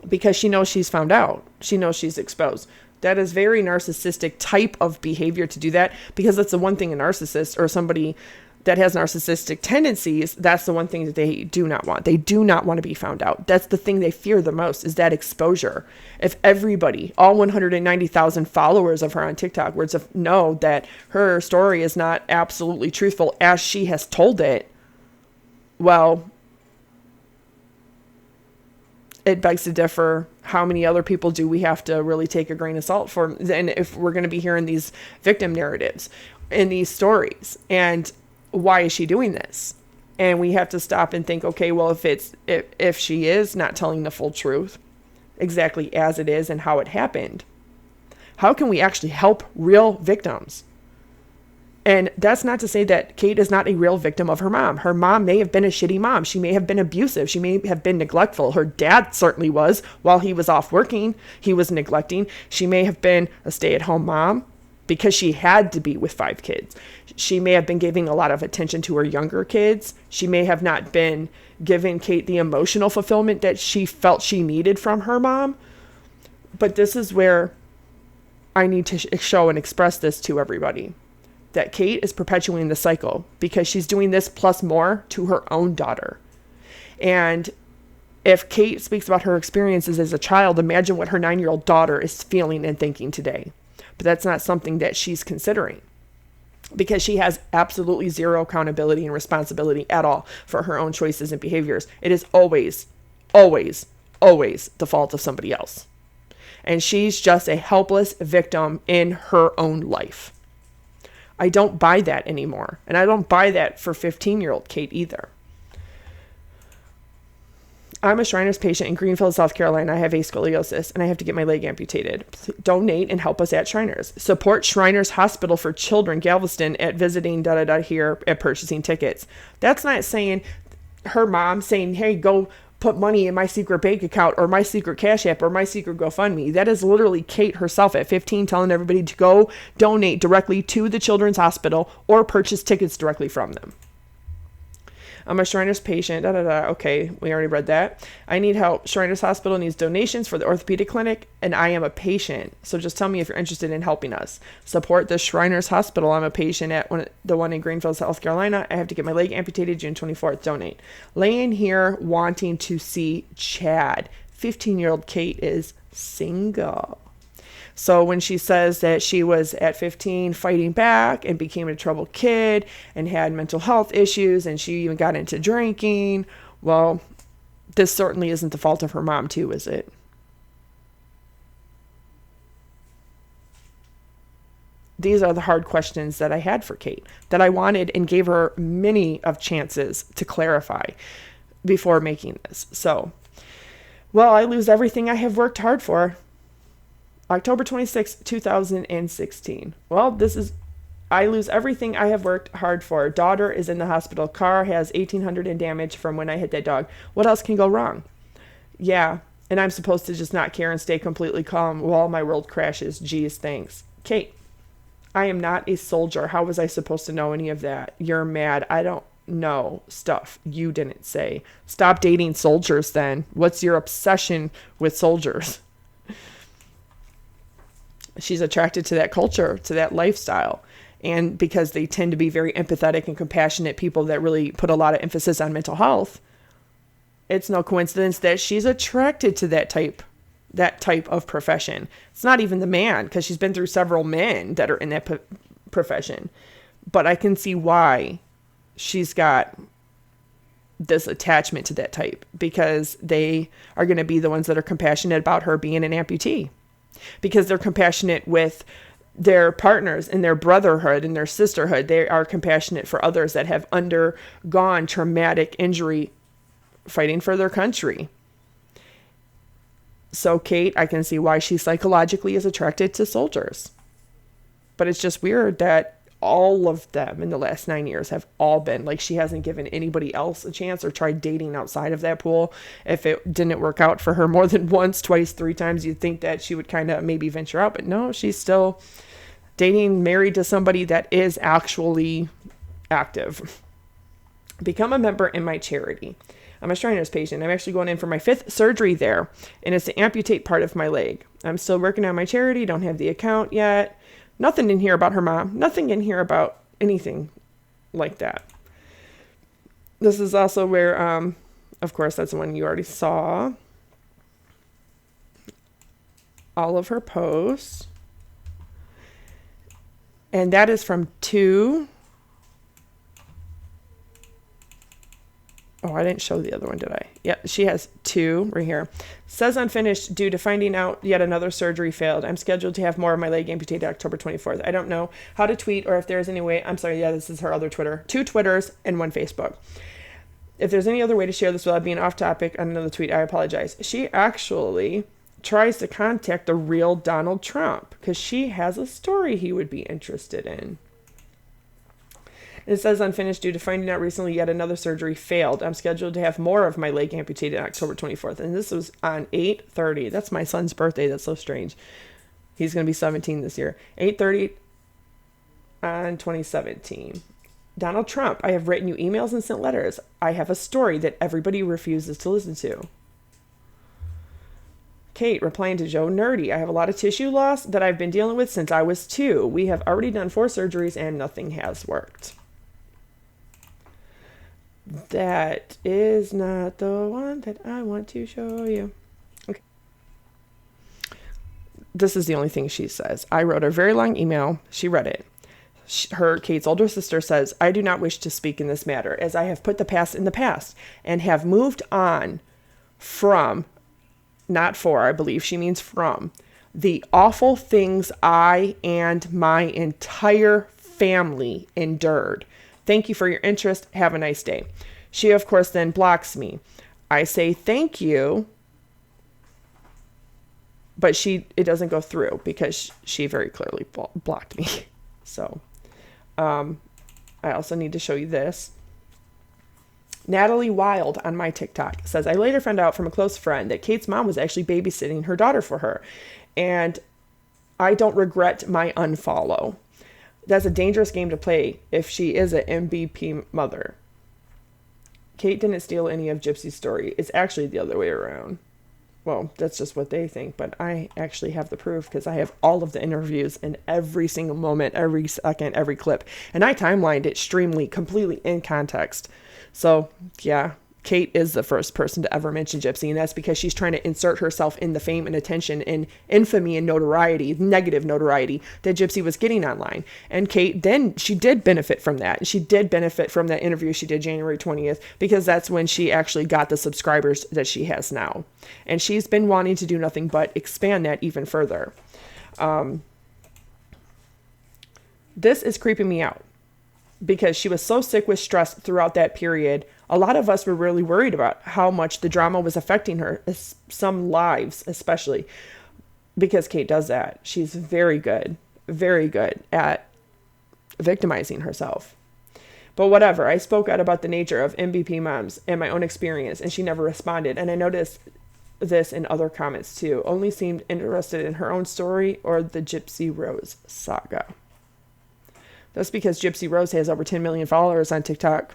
because she knows she's found out. She knows she's exposed. That is very narcissistic type of behavior to do that, because that's the one thing a narcissist or somebody that has narcissistic tendencies, that's the one thing that they do not want. They do not want to be found out. That's the thing they fear the most, is that exposure. If everybody, all 190,000 followers of her on TikTok were to know that her story is not absolutely truthful as she has told it, well, it begs to differ. How many other people do we have to really take a grain of salt for? And if we're going to be hearing these victim narratives in these stories, and why is she doing this? And we have to stop and think, okay, well, if she is not telling the full truth exactly as it is and how it happened, how can we actually help real victims? And that's not to say that Kate is not a real victim of her mom. Her mom may have been a shitty mom. She may have been abusive. She may have been neglectful. Her dad certainly was. While he was off working, he was neglecting. She may have been a stay-at-home mom because she had to be with 5 kids. She may have been giving a lot of attention to her younger kids. She may have not been giving Kate the emotional fulfillment that she felt she needed from her mom. But this is where I need to show and express this to everybody, that Kate is perpetuating the cycle, because she's doing this plus more to her own daughter. And if Kate speaks about her experiences as a child, imagine what her 9-year-old daughter is feeling and thinking today. But that's not something that she's considering, because she has absolutely zero accountability and responsibility at all for her own choices and behaviors. It is always, always, always the fault of somebody else. And she's just a helpless victim in her own life. I don't buy that anymore. And I don't buy that for 15-year-old Kate either. I'm a Shriners patient in Greenfield, South Carolina. I have scoliosis and I have to get my leg amputated. Donate and help us at Shriners. Support Shriners Hospital for Children, Galveston, at visiting here at purchasing tickets. That's not saying her mom saying, hey, go put money in my secret bank account or my secret Cash App or my secret GoFundMe. That is literally Kate herself at 15 telling everybody to go donate directly to the Children's Hospital or purchase tickets directly from them. I'm a Shriners patient. Okay, we already read that. I need help. Shriners Hospital needs donations for the orthopedic clinic, and I am a patient. So just tell me if you're interested in helping us. Support the Shriners Hospital. I'm a patient at the one in Greenfield, South Carolina. I have to get my leg amputated June 24th. Donate. Laying here wanting to see Chad. 15-year-old Kate is single. So when she says that she was at 15 fighting back and became a troubled kid and had mental health issues and she even got into drinking, well, this certainly isn't the fault of her mom too, is it? These are the hard questions that I had for Kate, that I wanted and gave her many of chances to clarify before making this. So, well, I lose everything I have worked hard for. October 26, 2016. Well, I lose everything I have worked hard for. Daughter is in the hospital. Car has $1,800 in damage from when I hit that dog. What else can go wrong? Yeah, and I'm supposed to just not care and stay completely calm while my world crashes. Geez, thanks. Kate, I am not a soldier. How was I supposed to know any of that? You're mad. I don't know stuff you didn't say. Stop dating soldiers then. What's your obsession with soldiers? She's attracted to that culture, to that lifestyle. And because they tend to be very empathetic and compassionate people that really put a lot of emphasis on mental health, it's no coincidence that she's attracted to that type of profession. It's not even the man, because she's been through several men that are in that profession. But I can see why she's got this attachment to that type, because they are going to be the ones that are compassionate about her being an amputee. Because they're compassionate with their partners and their brotherhood and their sisterhood. They are compassionate for others that have undergone traumatic injury fighting for their country. So Kate, I can see why she psychologically is attracted to soldiers. But it's just weird that all of them in the last 9 years have all been like, she hasn't given anybody else a chance or tried dating outside of that pool. If it didn't work out for her more than once, twice, 3 times, you'd think that she would kind of maybe venture out, but no, she's still dating, married to somebody that is actually active. Become a member in my charity. I'm a Shriners patient. I'm actually going in for my 5th surgery there, and it's to amputate part of my leg. I'm still working on my charity, don't have the account yet. Nothing in here about her mom. Nothing in here about anything like that. This is also where, of course, that's the one you already saw. All of her posts. And that is from 2. Oh, I didn't show the other one, did I? Yeah, she has 2 right here. Says unfinished due to finding out yet another surgery failed. I'm scheduled to have more of my leg amputated October 24th. I don't know how to tweet or if there's any way. I'm sorry, yeah, this is her other Twitter. 2 Twitters and 1 Facebook. If there's any other way to share this without being off topic on another tweet, I apologize. She actually tries to contact the real Donald Trump because she has a story he would be interested in. It says unfinished due to finding out recently yet another surgery failed. I'm scheduled to have more of my leg amputated on October 24th. And this was on 8/30. That's my son's birthday. That's so strange. He's going to be 17 this year. 8/30 on 2017. Donald Trump, I have written you emails and sent letters. I have a story that everybody refuses to listen to. Kate replying to Joe Nerdy. I have a lot of tissue loss that I've been dealing with since I was 2. We have already done 4 surgeries and nothing has worked. That is not the one that I want to show you. Okay. This is the only thing she says. I wrote a very long email. She read it. Kate's older sister says, I do not wish to speak in this matter as I have put the past in the past and have moved on from, not for, I believe she means from, the awful things I and my entire family endured. Thank you for your interest. Have a nice day. She, of course, then blocks me. I say thank you, but it doesn't go through because she very clearly blocked me. So, I also need to show you this. Natalie Wild on my TikTok says, I later found out from a close friend that Kate's mom was actually babysitting her daughter for her. And I don't regret my unfollow. That's a dangerous game to play if she is an MVP mother. Kate didn't steal any of Gypsy's story. It's actually the other way around. Well, that's just what they think, but I actually have the proof because I have all of the interviews in every single moment, every second, every clip. And I timelined it extremely, completely in context. So, yeah, Kate is the first person to ever mention Gypsy, and that's because she's trying to insert herself in the fame and attention and infamy and notoriety, negative notoriety that Gypsy was getting online. And Kate, then she did benefit from that. She did benefit from that interview she did January 20th because that's when she actually got the subscribers that she has now. And she's been wanting to do nothing but expand that even further. This is creeping me out because she was so sick with stress throughout that period. A lot of us were really worried about how much the drama was affecting her, some lives especially, because Kate does that. She's very good at victimizing herself. But whatever, I spoke out about the nature of MVP moms and my own experience, and she never responded. And I noticed this in other comments too. Only seemed interested in her own story or the Gypsy Rose saga. That's because Gypsy Rose has over 10 million followers on TikTok,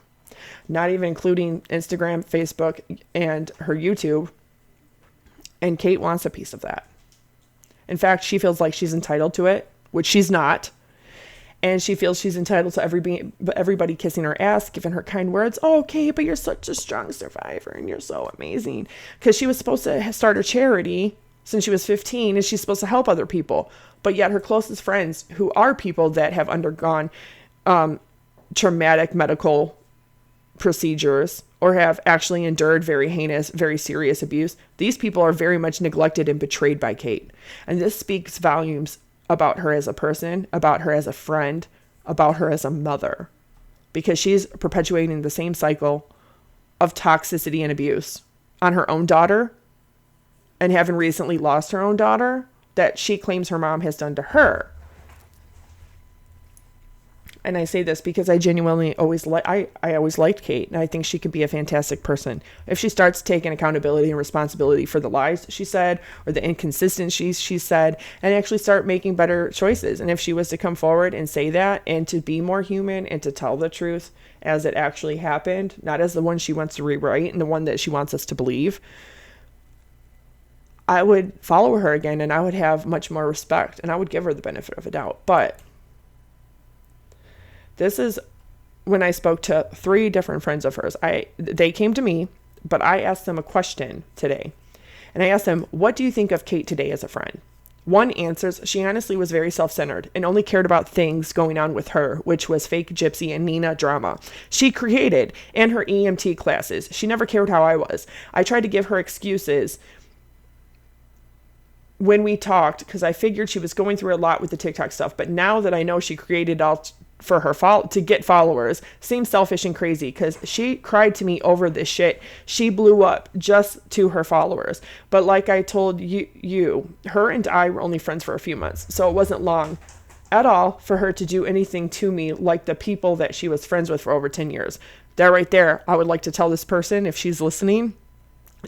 not even including Instagram, Facebook, and her YouTube. And Kate wants a piece of that. In fact, she feels like she's entitled to it, which she's not. And she feels she's entitled to everybody kissing her ass, giving her kind words. Oh, Kate, but you're such a strong survivor and you're so amazing. Because she was supposed to start a charity since she was 15 and she's supposed to help other people. But yet her closest friends, who are people that have undergone traumatic medical procedures or have actually endured very heinous, very serious abuse, these people are very much neglected and betrayed by Kate. And this speaks volumes about her as a person, about her as a friend, about her as a mother, because she's perpetuating the same cycle of toxicity and abuse on her own daughter, and having recently lost her own daughter, that she claims her mom has done to her. And I say this because I genuinely I always liked Kate, and I think she could be a fantastic person. If she starts taking accountability and responsibility for the lies she said, or the inconsistencies she said, and actually start making better choices. And if she was to come forward and say that, and to be more human, and to tell the truth as it actually happened, not as the one she wants to rewrite and the one that she wants us to believe, I would follow her again, and I would have much more respect, and I would give her the benefit of a doubt. But this is when I spoke to 3 different friends of hers. They came to me, but I asked them a question today. And I asked them, what do you think of Kate today as a friend? One answers, she honestly was very self-centered and only cared about things going on with her, which was fake gypsy and Nina drama she created and her EMT classes. She never cared how I was. I tried to give her excuses when we talked, because I figured she was going through a lot with the TikTok stuff. But now that I know she created all for her to get followers, seems selfish and crazy, because she cried to me over this shit. She blew up just to her followers. But like I told you, her and I were only friends for a few months, so it wasn't long at all for her to do anything to me like the people that she was friends with for over 10 years. That right there, I would like to tell this person, if she's listening,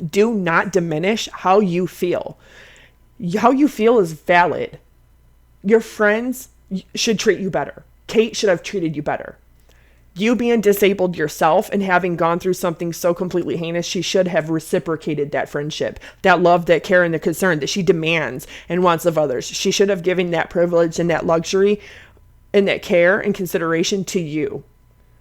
do not diminish how you feel. How you feel is valid. Your friends should treat you better. Kate should have treated you better. You being disabled yourself and having gone through something so completely heinous, she should have reciprocated that friendship, that love, that care, and the concern that she demands and wants of others. She should have given that privilege and that luxury and that care and consideration to you.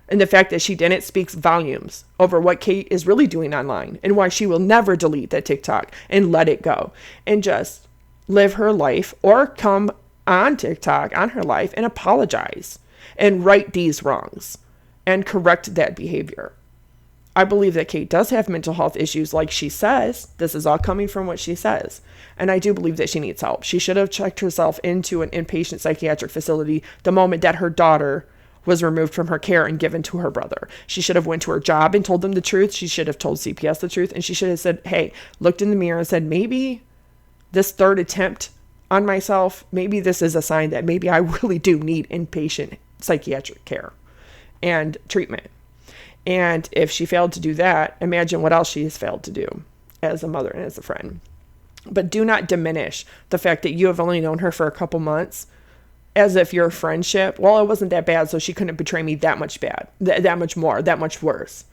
And the fact that she didn't speaks volumes over what Kate is really doing online, and why she will never delete that TikTok and let it go and just live her life, or come on TikTok on her life and apologize and right these wrongs and correct that behavior. I believe that Kate does have mental health issues, like she says. This is all coming from what she says. And I do believe that she needs help. She should have checked herself into an inpatient psychiatric facility the moment that her daughter was removed from her care and given to her brother. She should have went to her job and told them the truth. She should have told CPS the truth. And she should have said, hey, looked in the mirror and said, maybe this 3rd attempt on myself, maybe this is a sign that maybe I really do need inpatient psychiatric care and treatment. And if she failed to do that, imagine what else she has failed to do as a mother and as a friend. But do not diminish the fact that you have only known her for a couple months, as if your friendship, well, it wasn't that bad, so she couldn't betray me that much that much more, that much worse.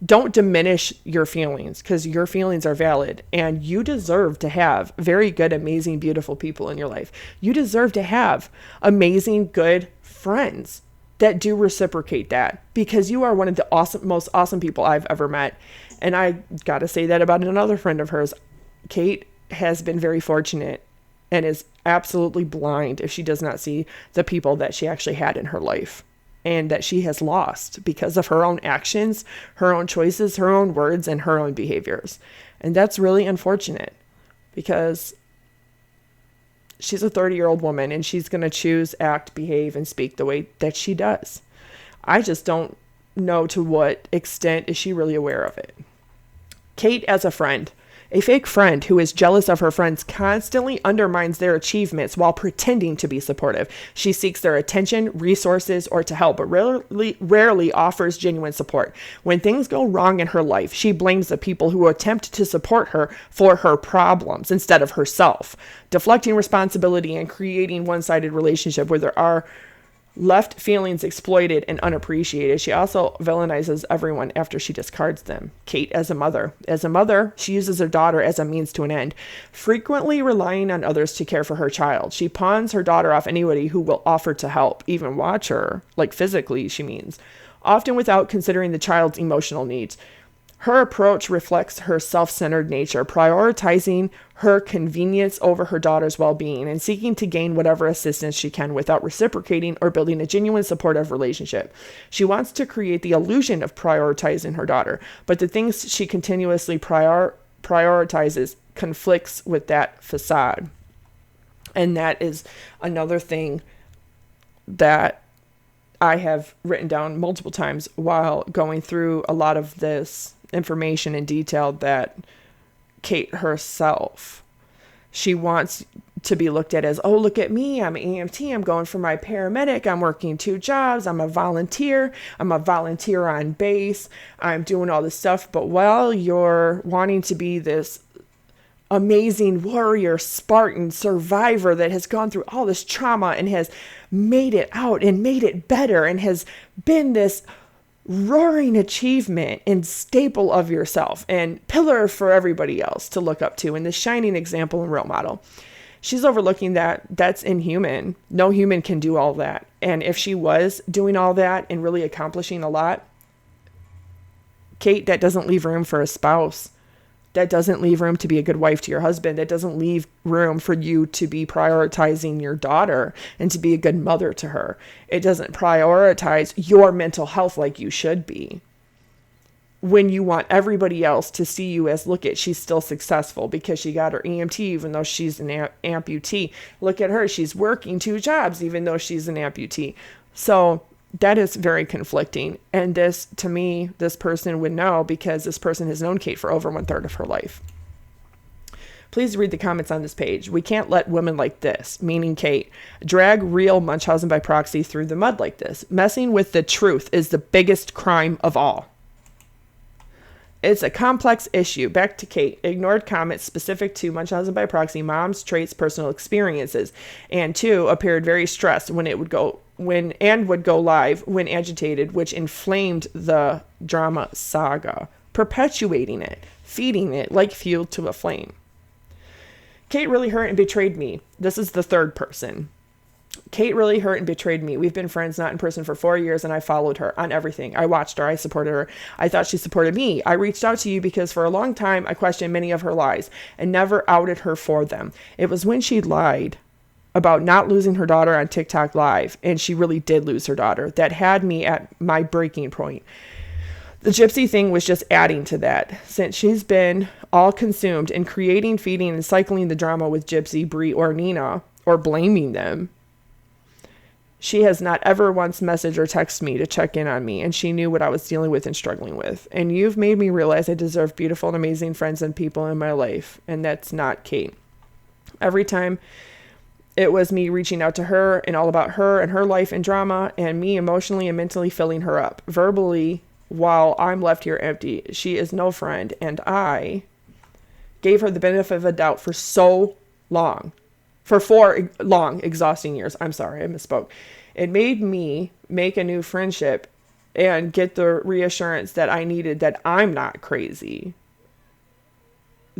Don't diminish your feelings, because your feelings are valid, and you deserve to have very good, amazing, beautiful people in your life. You deserve to have amazing, good friends that do reciprocate that, because you are one of the most awesome people I've ever met. And I got to say that about another friend of hers. Kate has been very fortunate and is absolutely blind if she does not see the people that she actually had in her life, and that she has lost because of her own actions, her own choices, her own words, and her own behaviors. And that's really unfortunate, because she's a 30-year-old woman, and she's going to choose, act, behave, and speak the way that she does. I just don't know to what extent is she really aware of it. Kate as a friend. A fake friend who is jealous of her friends constantly undermines their achievements while pretending to be supportive. She seeks their attention, resources, or to help, but rarely offers genuine support. When things go wrong in her life, she blames the people who attempt to support her for her problems instead of herself, deflecting responsibility and creating one-sided relationship where there are left feelings exploited and unappreciated. She also villainizes everyone after she discards them. Kate as a mother. As a mother, she uses her daughter as a means to an end, frequently relying on others to care for her child. She pawns her daughter off anybody who will offer to help, even watch her, like physically, she means, often without considering the child's emotional needs. Her approach reflects her self-centered nature, prioritizing her convenience over her daughter's well-being and seeking to gain whatever assistance she can without reciprocating or building a genuine supportive relationship. She wants to create the illusion of prioritizing her daughter, but the things she continuously prioritizes conflicts with that facade. And that is another thing that I have written down multiple times while going through a lot of this information in detail, that Kate herself, she wants to be looked at as, oh, look at me, I'm an EMT, I'm going for my paramedic, I'm working 2 jobs, I'm a volunteer on base, I'm doing all this stuff. But while you're wanting to be this amazing warrior, Spartan, survivor that has gone through all this trauma and has made it out and made it better and has been this roaring achievement and staple of yourself and pillar for everybody else to look up to and the shining example and role model, she's overlooking that that's inhuman. No human can do all that. And if she was doing all that and really accomplishing a lot, Kate, that doesn't leave room for a spouse. That doesn't leave room to be a good wife to your husband. That doesn't leave room for you to be prioritizing your daughter and to be a good mother to her. It doesn't prioritize your mental health like you should be. When you want everybody else to see you as, look at, she's still successful because she got her EMT even though she's an amputee. Look at her, she's working 2 jobs even though she's an amputee. So that is very conflicting. And this, to me, this person would know because this person has known Kate for over 1/3 of her life. Please read the comments on this page. We can't let women like this, meaning Kate, drag real Munchausen by proxy through the mud like this. Messing with the truth is the biggest crime of all. It's a complex issue. Back to Kate. Ignored comments specific to Munchausen by proxy, mom's traits, personal experiences. And 2, appeared very stressed when it would go live when agitated, which inflamed the drama saga, perpetuating it, feeding it like fuel to a flame. Kate really hurt and betrayed me. This is the 3rd person. Kate really hurt and betrayed me. We've been friends, not in person, for 4 years, and I followed her on everything. I watched her. I supported her. I thought she supported me. I reached out to you because for a long time, I questioned many of her lies and never outed her for them. It was when she lied about not losing her daughter on TikTok Live, and she really did lose her daughter, that had me at my breaking point. The gypsy thing was just adding to that. Since she's been all consumed in creating, feeding, and cycling the drama with Gypsy, Bree, or Nina, or blaming them, she has not ever once messaged or texted me to check in on me, and she knew what I was dealing with and struggling with. And you've made me realize I deserve beautiful and amazing friends and people in my life, and that's not Kate. Every time it was me reaching out to her and all about her and her life and drama, and me emotionally and mentally filling her up, verbally, while I'm left here empty. She is no friend, and I gave her the benefit of a doubt for so long. For 4 long, exhausting years. I'm sorry, I misspoke. It made me make a new friendship and get the reassurance that I needed that I'm not crazy.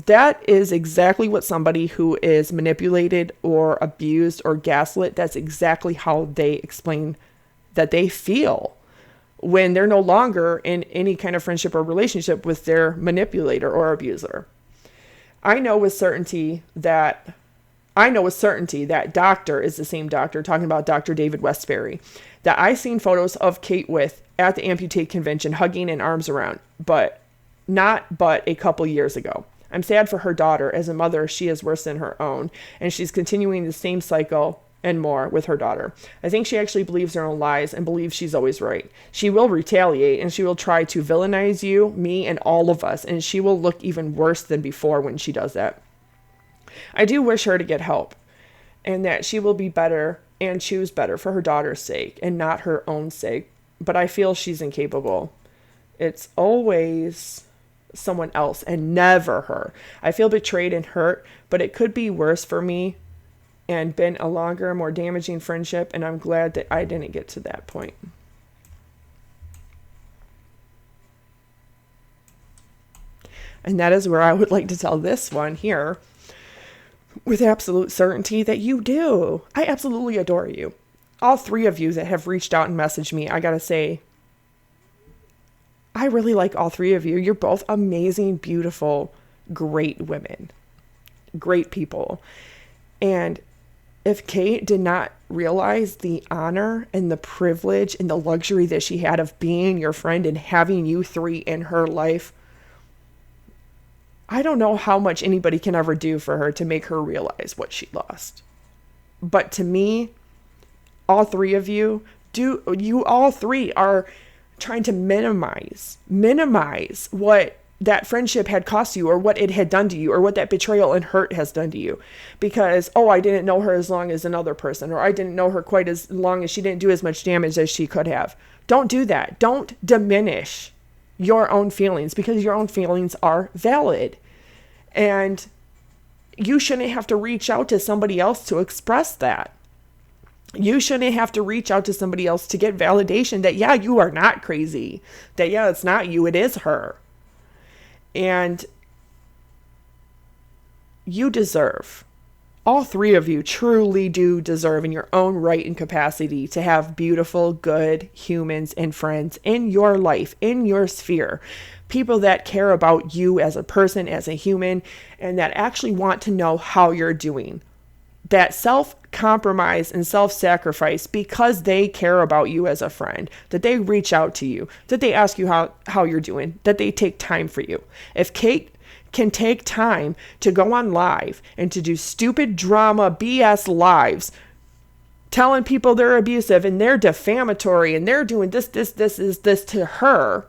That is exactly what somebody who is manipulated or abused or gaslit, that's exactly how they explain that they feel when they're no longer in any kind of friendship or relationship with their manipulator or abuser. I know with certainty that doctor is the same doctor, talking about Dr. David Westbury, that I seen photos of Kate with at the Amputee convention, hugging and arms around, but a couple years ago. I'm sad for her daughter. As a mother, she is worse than her own, and she's continuing the same cycle and more with her daughter. I think she actually believes her own lies and believes she's always right. She will retaliate, and she will try to villainize you, me, and all of us, and she will look even worse than before when she does that. I do wish her to get help, and that she will be better and choose better for her daughter's sake and not her own sake. But I feel she's incapable. It's always someone else and never her. I feel betrayed and hurt, but it could be worse for me and been a longer, more damaging friendship, and I'm glad that I didn't get to that point. And that is where I would like to tell this one here with absolute certainty that you do. I absolutely adore you. All 3 of you that have reached out and messaged me, I gotta say, I really like all 3 of you. You're both amazing, beautiful, great women. Great people. And if Kate did not realize the honor and the privilege and the luxury that she had of being your friend and having you 3 in her life, I don't know how much anybody can ever do for her to make her realize what she lost. But to me, all 3 of you all 3 are trying to minimize what that friendship had cost you, or what it had done to you, or what that betrayal and hurt has done to you. Because, oh, I didn't know her as long as another person, or I didn't know her quite as long as she didn't do as much damage as she could have. Don't do that. Don't diminish your own feelings, because your own feelings are valid. And you shouldn't have to reach out to somebody else to express that. You shouldn't have to reach out to somebody else to get validation that, yeah, you are not crazy. That, yeah, it's not you, it is her. And you deserve, all three of you truly do deserve in your own right and capacity to have beautiful, good humans and friends in your life, in your sphere. People that care about you as a person, as a human, and that actually want to know how you're doing. That self-compromise and self-sacrifice because they care about you as a friend, that they reach out to you, that they ask you how you're doing, that they take time for you. If Kate can take time to go on live and to do stupid drama BS lives, telling people they're abusive and they're defamatory and they're doing this to her,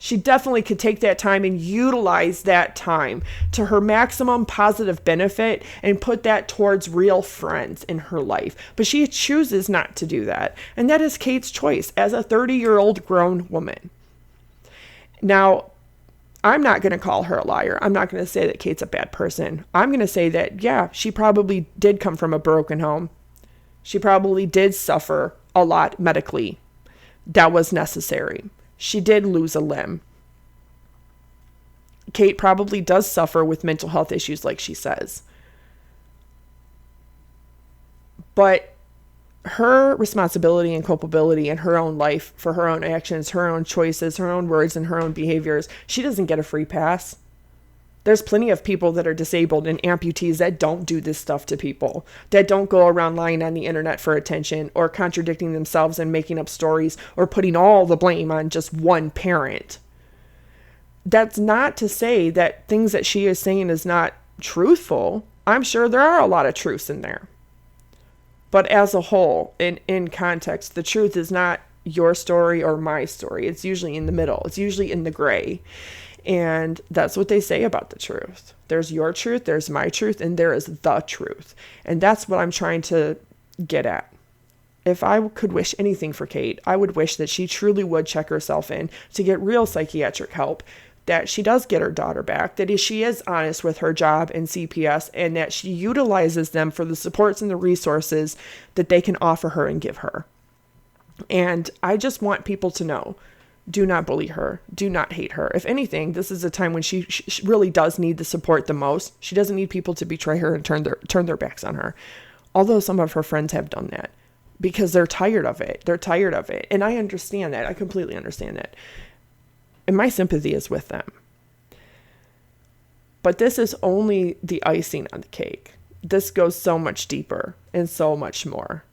she definitely could take that time and utilize that time to her maximum positive benefit and put that towards real friends in her life. But she chooses not to do that. And that is Kate's choice as a 30-year-old grown woman. Now, I'm not going to call her a liar. I'm not going to say that Kate's a bad person. I'm going to say that, yeah, she probably did come from a broken home. She probably did suffer a lot medically. That was necessary. She did lose a limb. Kate probably does suffer with mental health issues, like she says. But her responsibility and culpability in her own life for her own actions, her own choices, her own words, and her own behaviors, she doesn't get a free pass. There's plenty of people that are disabled and amputees that don't do this stuff to people, that don't go around lying on the internet for attention or contradicting themselves and making up stories or putting all the blame on just one parent. That's not to say that things that she is saying is not truthful. I'm sure there are a lot of truths in there. But as a whole, in context, the truth is not your story or my story. It's usually in the middle. It's usually in the gray. And that's what they say about the truth. There's your truth, there's my truth, and there is the truth. And that's what I'm trying to get at. If I could wish anything for Kate, I would wish that she truly would check herself in to get real psychiatric help, that she does get her daughter back, that she is honest with her job and CPS, and that she utilizes them for the supports and the resources that they can offer her and give her. And I just want people to know, do not bully her. Do not hate her. If anything, this is a time when she really does need the support the most. She doesn't need people to betray her and turn their backs on her. Although some of her friends have done that because they're tired of it. They're tired of it. And I understand that. I completely understand that. And my sympathy is with them. But this is only the icing on the cake. This goes so much deeper and so much more.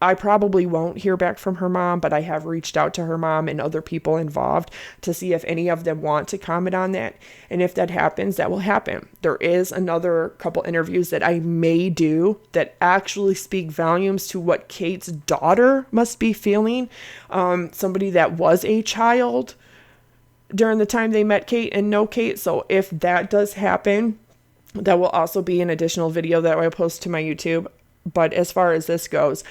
I probably won't hear back from her mom, but I have reached out to her mom and other people involved to see if any of them want to comment on that. And if that happens, that will happen. There is another couple interviews that I may do that actually speak volumes to what Kate's daughter must be feeling. Somebody that was a child during the time they met Kate and know Kate. So if that does happen, that will also be an additional video that I will post to my YouTube. But as far as this goes,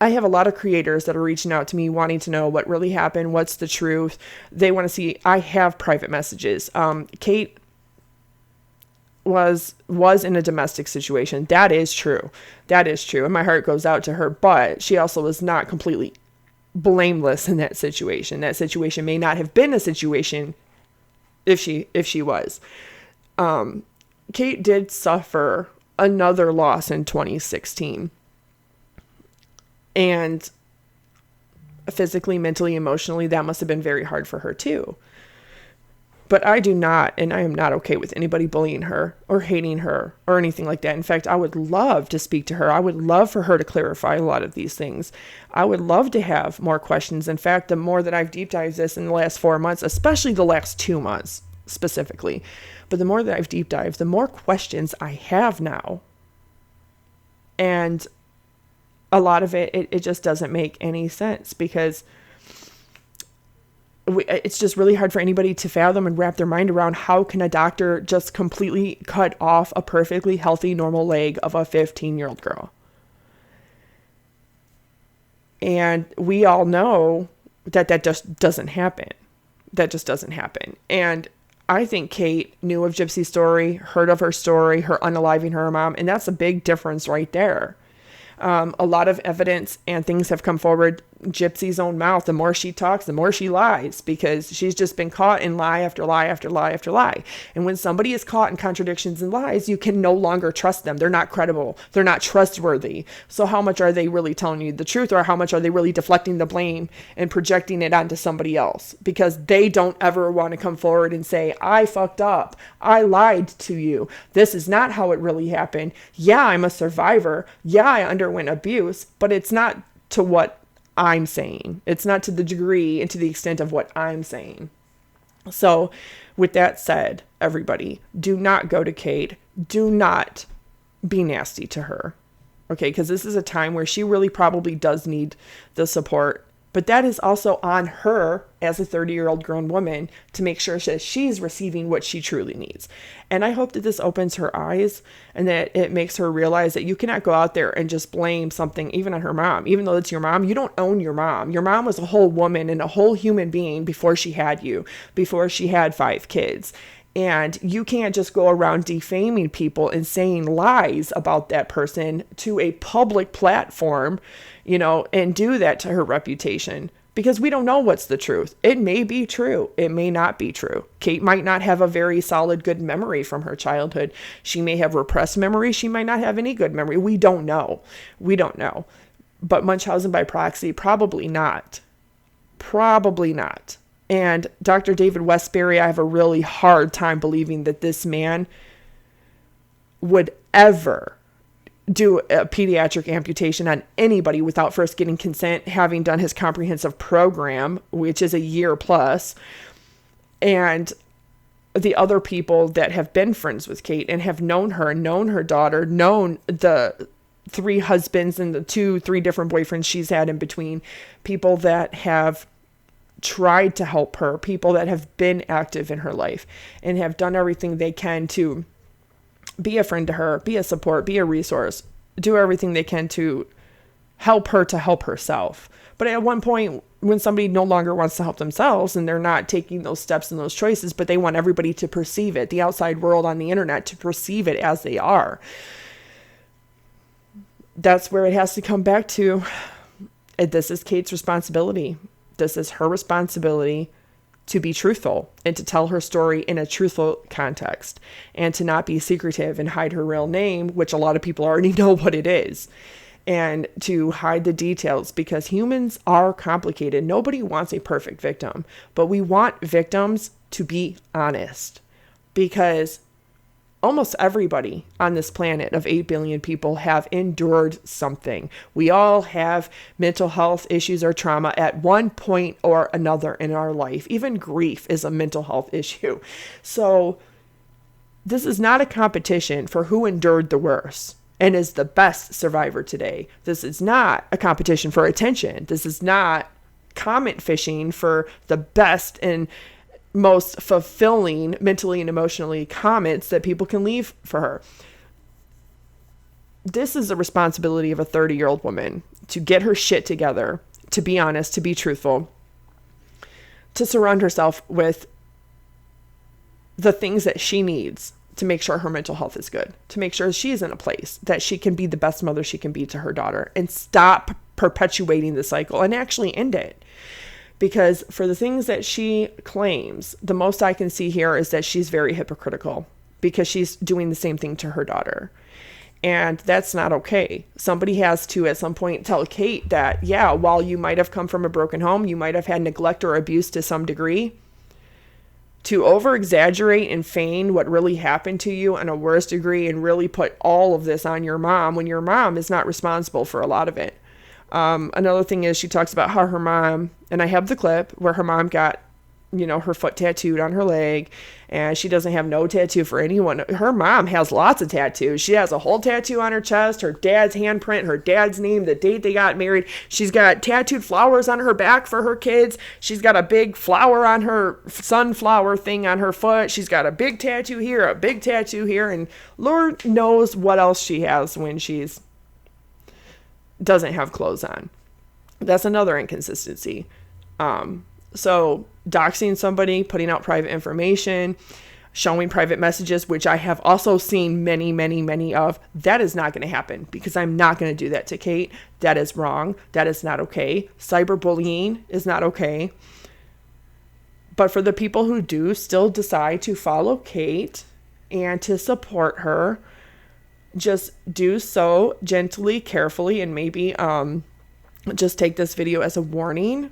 I have a lot of creators that are reaching out to me wanting to know what really happened, what's the truth. They want to see, I have private messages. Kate was in a domestic situation. That is true. That is true. And my heart goes out to her, but she also was not completely blameless in that situation. That situation may not have been a situation if she was. Kate did suffer another loss in 2016. And physically, mentally, emotionally, that must have been very hard for her too. But I do not, and I am not okay with anybody bullying her or hating her or anything like that. In fact, I would love to speak to her. I would love for her to clarify a lot of these things. I would love to have more questions. In fact, the more that I've deep dived this in the last 4 months, especially the last 2 months specifically, but the more that I've deep dived, the more questions I have now. And a lot of it just doesn't make any sense, because it's just really hard for anybody to fathom and wrap their mind around how can a doctor just completely cut off a perfectly healthy, normal leg of a 15-year-old girl. And we all know that just doesn't happen. That just doesn't happen. And I think Kate knew of Gypsy's story, heard of her story, her unaliving her mom, and that's a big difference right there. A lot of evidence and things have come forward. Gypsy's own mouth, the more she talks, the more she lies, because she's just been caught in lie after lie after lie after lie. And when somebody is caught in contradictions and lies, you can no longer trust them. They're not credible. They're not trustworthy. So how much are they really telling you the truth, or how much are they really deflecting the blame and projecting it onto somebody else? Because they don't ever want to come forward and say, I fucked up. I lied to you. This is not how it really happened. Yeah, I'm a survivor. Yeah, I underwent abuse, but it's not to what I'm saying. It's not to the degree and to the extent of what I'm saying. So with that said, everybody, do not go to Kate. Do not be nasty to her. Okay, because this is a time where she really probably does need the support. But that is also on her as a 30-year-old grown woman to make sure that she's receiving what she truly needs. And I hope that this opens her eyes and that it makes her realize that you cannot go out there and just blame something even on her mom. Even though it's your mom, you don't own your mom. Your mom was a whole woman and a whole human being before she had you, before she had 5 kids. And you can't just go around defaming people and saying lies about that person to a public platform, and do that to her reputation, because we don't know what's the truth. It may be true. It may not be true. Kate might not have a very solid, good memory from her childhood. She may have repressed memory. She might not have any good memory. We don't know. But Munchausen by proxy, probably not. Probably not. And Dr. David Westbury, I have a really hard time believing that this man would ever do a pediatric amputation on anybody without first getting consent, having done his comprehensive program, which is a year plus. And the other people that have been friends with Kate and have known her daughter, known the 3 husbands and the 3 different boyfriends she's had in between, people that have tried to help her, people that have been active in her life and have done everything they can to be a friend to her, be a support, be a resource, do everything they can to help her to help herself. But at one point, when somebody no longer wants to help themselves and they're not taking those steps and those choices, but they want everybody to perceive it, the outside world on the internet to perceive it as they are, that's where it has to come back to. This is Kate's responsibility. This is her responsibility to be truthful and to tell her story in a truthful context and to not be secretive and hide her real name, which a lot of people already know what it is, and to hide the details, because humans are complicated. Nobody wants a perfect victim, but we want victims to be honest, because almost everybody on this planet of 8 billion people have endured something. We all have mental health issues or trauma at one point or another in our life. Even grief is a mental health issue. So this is not a competition for who endured the worst and is the best survivor today. This is not a competition for attention. This is not comment fishing for the best and most fulfilling mentally and emotionally comments that people can leave for her. This is the responsibility of a 30-year-old woman to get her shit together, to be honest, to be truthful, to surround herself with the things that she needs to make sure her mental health is good, to make sure she's in a place that she can be the best mother she can be to her daughter and stop perpetuating the cycle and actually end it. Because for the things that she claims, the most I can see here is that she's very hypocritical because she's doing the same thing to her daughter. And that's not okay. Somebody has to at some point tell Kate that, yeah, while you might have come from a broken home, you might have had neglect or abuse to some degree, to over-exaggerate and feign what really happened to you on a worse degree and really put all of this on your mom when your mom is not responsible for a lot of it. Another thing is she talks about how her mom, and I have the clip where her mom got her foot tattooed on her leg, and she doesn't have no tattoo for anyone. Her mom has lots of tattoos. She has a whole tattoo on her chest, her dad's handprint, her dad's name, the date they got married. She's got tattooed flowers on her back for her kids. She's got a big flower on her, sunflower thing on her foot. She's got a big tattoo here, a big tattoo here, and Lord knows what else she has when she's doesn't have clothes on. That's another inconsistency. So doxing somebody, putting out private information, showing private messages, which I have also seen many, many, many of, that is not going to happen, because I'm not going to do that to Kate. That is wrong. That is not okay. Cyberbullying is not okay. But for the people who do still decide to follow Kate and to support her, just do so gently, carefully, and maybe just take this video as a warning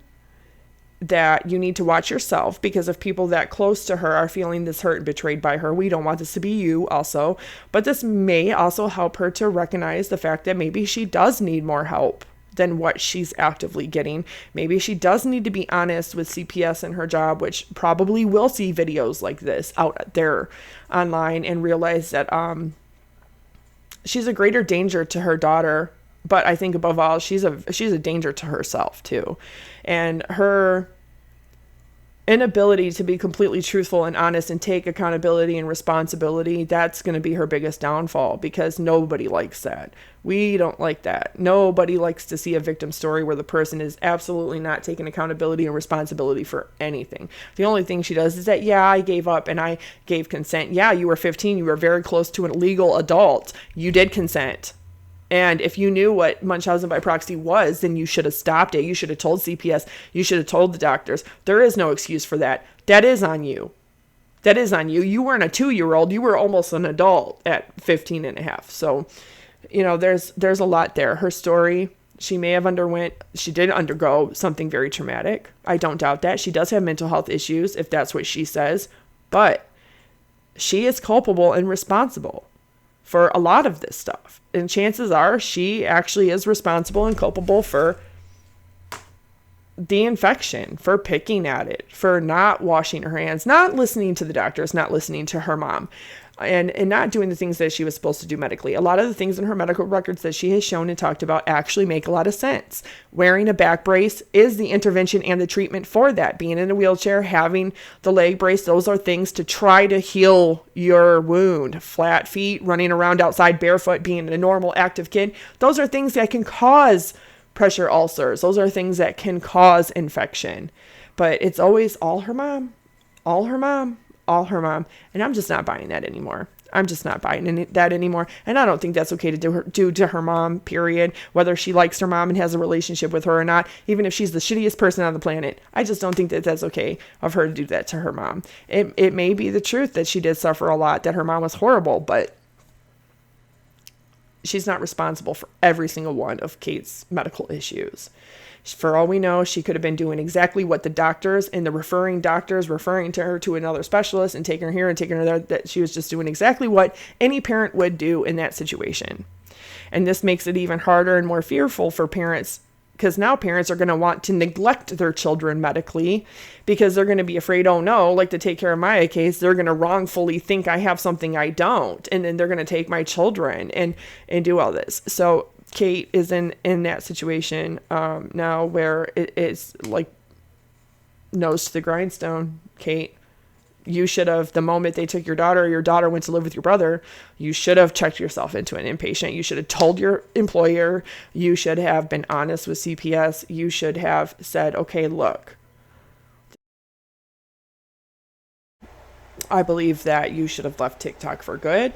that you need to watch yourself, because if people that close to her are feeling this hurt and betrayed by her, we don't want this to be you also. But this may also help her to recognize the fact that maybe she does need more help than what she's actively getting. Maybe she does need to be honest with CPS and her job, which probably will see videos like this out there online, and realize that she's a greater danger to her daughter. But I think above all, she's a danger to herself too. And her inability to be completely truthful and honest and take accountability and responsibility, that's going to be her biggest downfall, because nobody likes that. We don't like that. Nobody likes to see a victim story where the person is absolutely not taking accountability and responsibility for anything. The only thing she does is that, yeah, I gave up and I gave consent. Yeah, you were 15. You were very close to an legal adult. You did consent. And if you knew what Munchausen by proxy was, then you should have stopped it. You should have told CPS. You should have told the doctors. There is no excuse for that. That is on you. That is on you. You weren't a 2-year-old. You were almost an adult at 15 and a half. So, there's a lot there. Her story, she did undergo something very traumatic. I don't doubt that. She does have mental health issues, if that's what she says. But she is culpable and responsible for a lot of this stuff. And chances are she actually is responsible and culpable for the infection, for picking at it, for not washing her hands, not listening to the doctors, not listening to her mom, and not doing the things that she was supposed to do medically. A lot of the things in her medical records that she has shown and talked about actually make a lot of sense. Wearing a back brace is the intervention and the treatment for that. Being in a wheelchair, having the leg brace, those are things to try to heal your wound. Flat feet, running around outside barefoot, being a normal active kid, those are things that can cause pressure ulcers. Those are things that can cause infection. But it's always all her mom, all her mom, all her mom. And I'm just not buying that anymore. I'm just not buying that anymore. And I don't think that's okay to do to her mom, period. Whether she likes her mom and has a relationship with her or not, even if she's the shittiest person on the planet, I just don't think that that's okay of her to do that to her mom. It may be the truth that she did suffer a lot, that her mom was horrible, but she's not responsible for every single one of Kate's medical issues. For all we know, she could have been doing exactly what the doctors and the referring doctors referring to her to another specialist and taking her here and taking her there, that she was just doing exactly what any parent would do in that situation. And this makes it even harder and more fearful for parents, because now parents are going to want to neglect their children medically, because they're going to be afraid, oh no, like to take care of my case, they're going to wrongfully think I have something I don't. And then they're going to take my children and do all this. So Kate is in that situation now where it's like nose to the grindstone. Kate, you should have, the moment they took your daughter went to live with your brother, you should have checked yourself into an inpatient. You should have told your employer. You should have been honest with CPS. You should have said, okay, look, I believe that you should have left TikTok for good,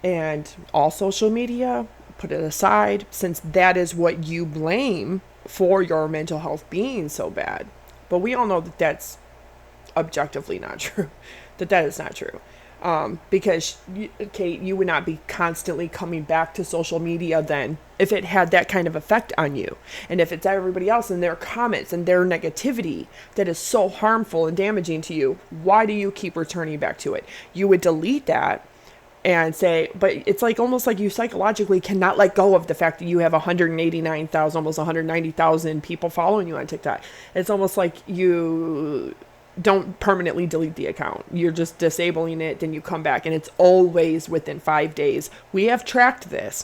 and all social media, put it aside, since that is what you blame for your mental health being so bad. But we all know that that's objectively not true, that is not true. Because Kate, you would not be constantly coming back to social media then if it had that kind of effect on you. And if it's everybody else and their comments and their negativity that is so harmful and damaging to you, why do you keep returning back to it? You would delete that and say, but it's like almost like you psychologically cannot let go of the fact that you have 189,000, almost 190,000 people following you on TikTok. It's almost like you don't permanently delete the account. You're just disabling it, then you come back, and it's always within 5 days. We have tracked this.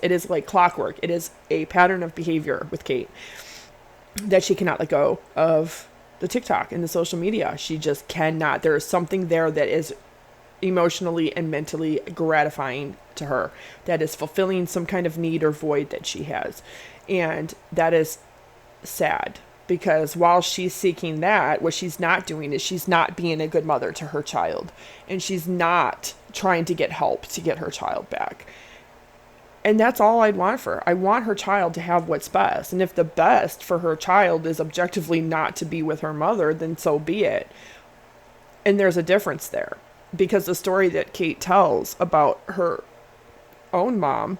It is like clockwork. It is a pattern of behavior with Kate that she cannot let go of the TikTok and the social media. She just cannot. There is something there that is emotionally and mentally gratifying to her, that is fulfilling some kind of need or void that she has. And that is sad, because while she's seeking that, what she's not doing is she's not being a good mother to her child, and she's not trying to get help to get her child back. And that's all I'd want for her. I want her child to have what's best. And if the best for her child is objectively not to be with her mother, then so be it. And there's a difference there. Because the story that Kate tells about her own mom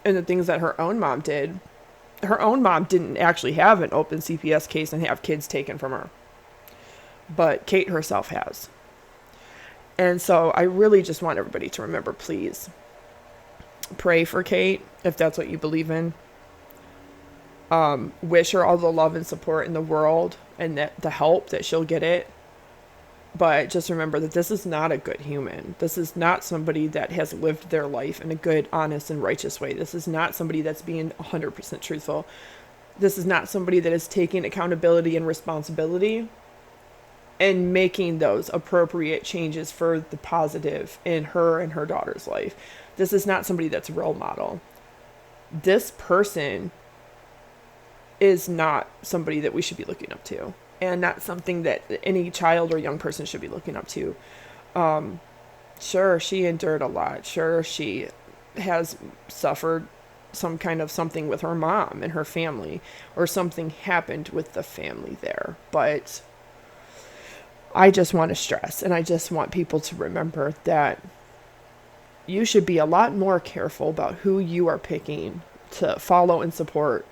and the things that her own mom did, her own mom didn't actually have an open CPS case and have kids taken from her. But Kate herself has. And so I really just want everybody to remember, please, pray for Kate if that's what you believe in. Wish her all the love and support in the world, and that the help that she'll get it. But just remember that this is not a good human. This is not somebody that has lived their life in a good, honest, and righteous way. This is not somebody that's being 100% truthful. This is not somebody that is taking accountability and responsibility and making those appropriate changes for the positive in her and her daughter's life. This is not somebody that's a role model. This person is not somebody that we should be looking up to, and not something that any child or young person should be looking up to. Sure, she endured a lot. Sure, she has suffered some kind of something with her mom and her family, or something happened with the family there. But I just want to stress, and I just want people to remember that you should be a lot more careful about who you are picking to follow and support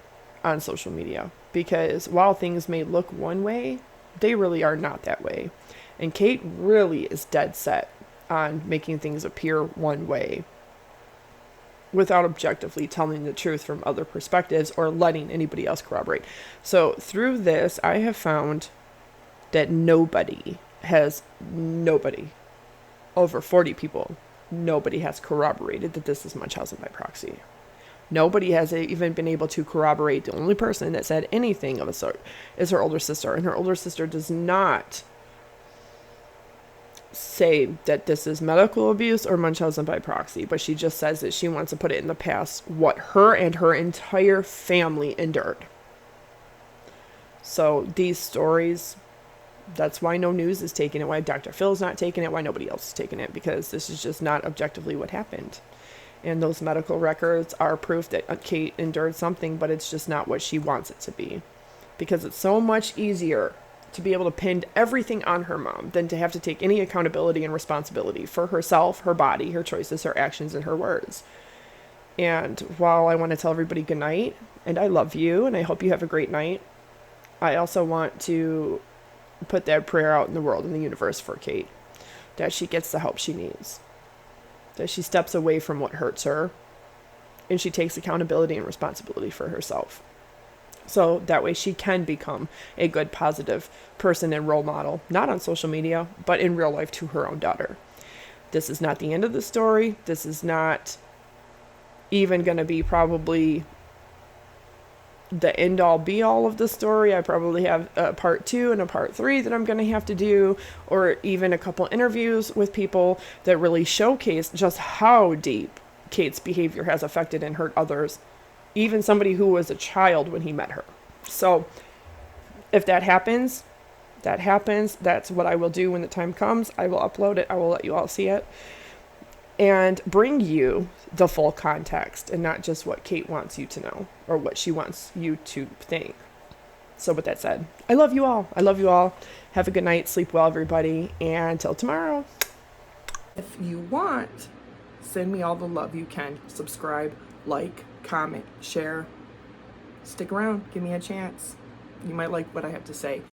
on social media. Because while things may look one way, they really are not that way. And Kate really is dead set on making things appear one way without objectively telling the truth from other perspectives or letting anybody else corroborate. So through this, I have found that nobody, over 40 people, nobody has corroborated that this is Munchausen by proxy. Nobody has even been able to corroborate. The only person that said anything of a sort is her older sister. And her older sister does not say that this is medical abuse or Munchausen by proxy, but she just says that she wants to put it in the past what her and her entire family endured. So these stories, that's why no news is taking it, why Dr. Phil's not taking it, why nobody else is taking it, because this is just not objectively what happened. And those medical records are proof that Kate endured something, but it's just not what she wants it to be. Because it's so much easier to be able to pin everything on her mom than to have to take any accountability and responsibility for herself, her body, her choices, her actions, and her words. And while I want to tell everybody good night, and I love you, and I hope you have a great night, I also want to put that prayer out in the world, in the universe, for Kate, that she gets the help she needs. That she steps away from what hurts her, and she takes accountability and responsibility for herself. So that way she can become a good, positive person and role model, not on social media, but in real life to her own daughter. This is not the end of the story. This is not even going to be probably the end all be all of the story. I probably have a part 2 and a part 3 that I'm going to have to do, or even a couple interviews with people that really showcase just how deep Kate's behavior has affected and hurt others, even somebody who was a child when he met her. So if that happens, that happens. That's what I will do when the time comes. I will upload it. I will let you all see it and bring you the full context, and not just what Kate wants you to know or what she wants you to think. So with that said, I love you all. I love you all. Have a good night. Sleep well, everybody. And until tomorrow. If you want, send me all the love you can. Subscribe, like, comment, share. Stick around. Give me a chance. You might like what I have to say.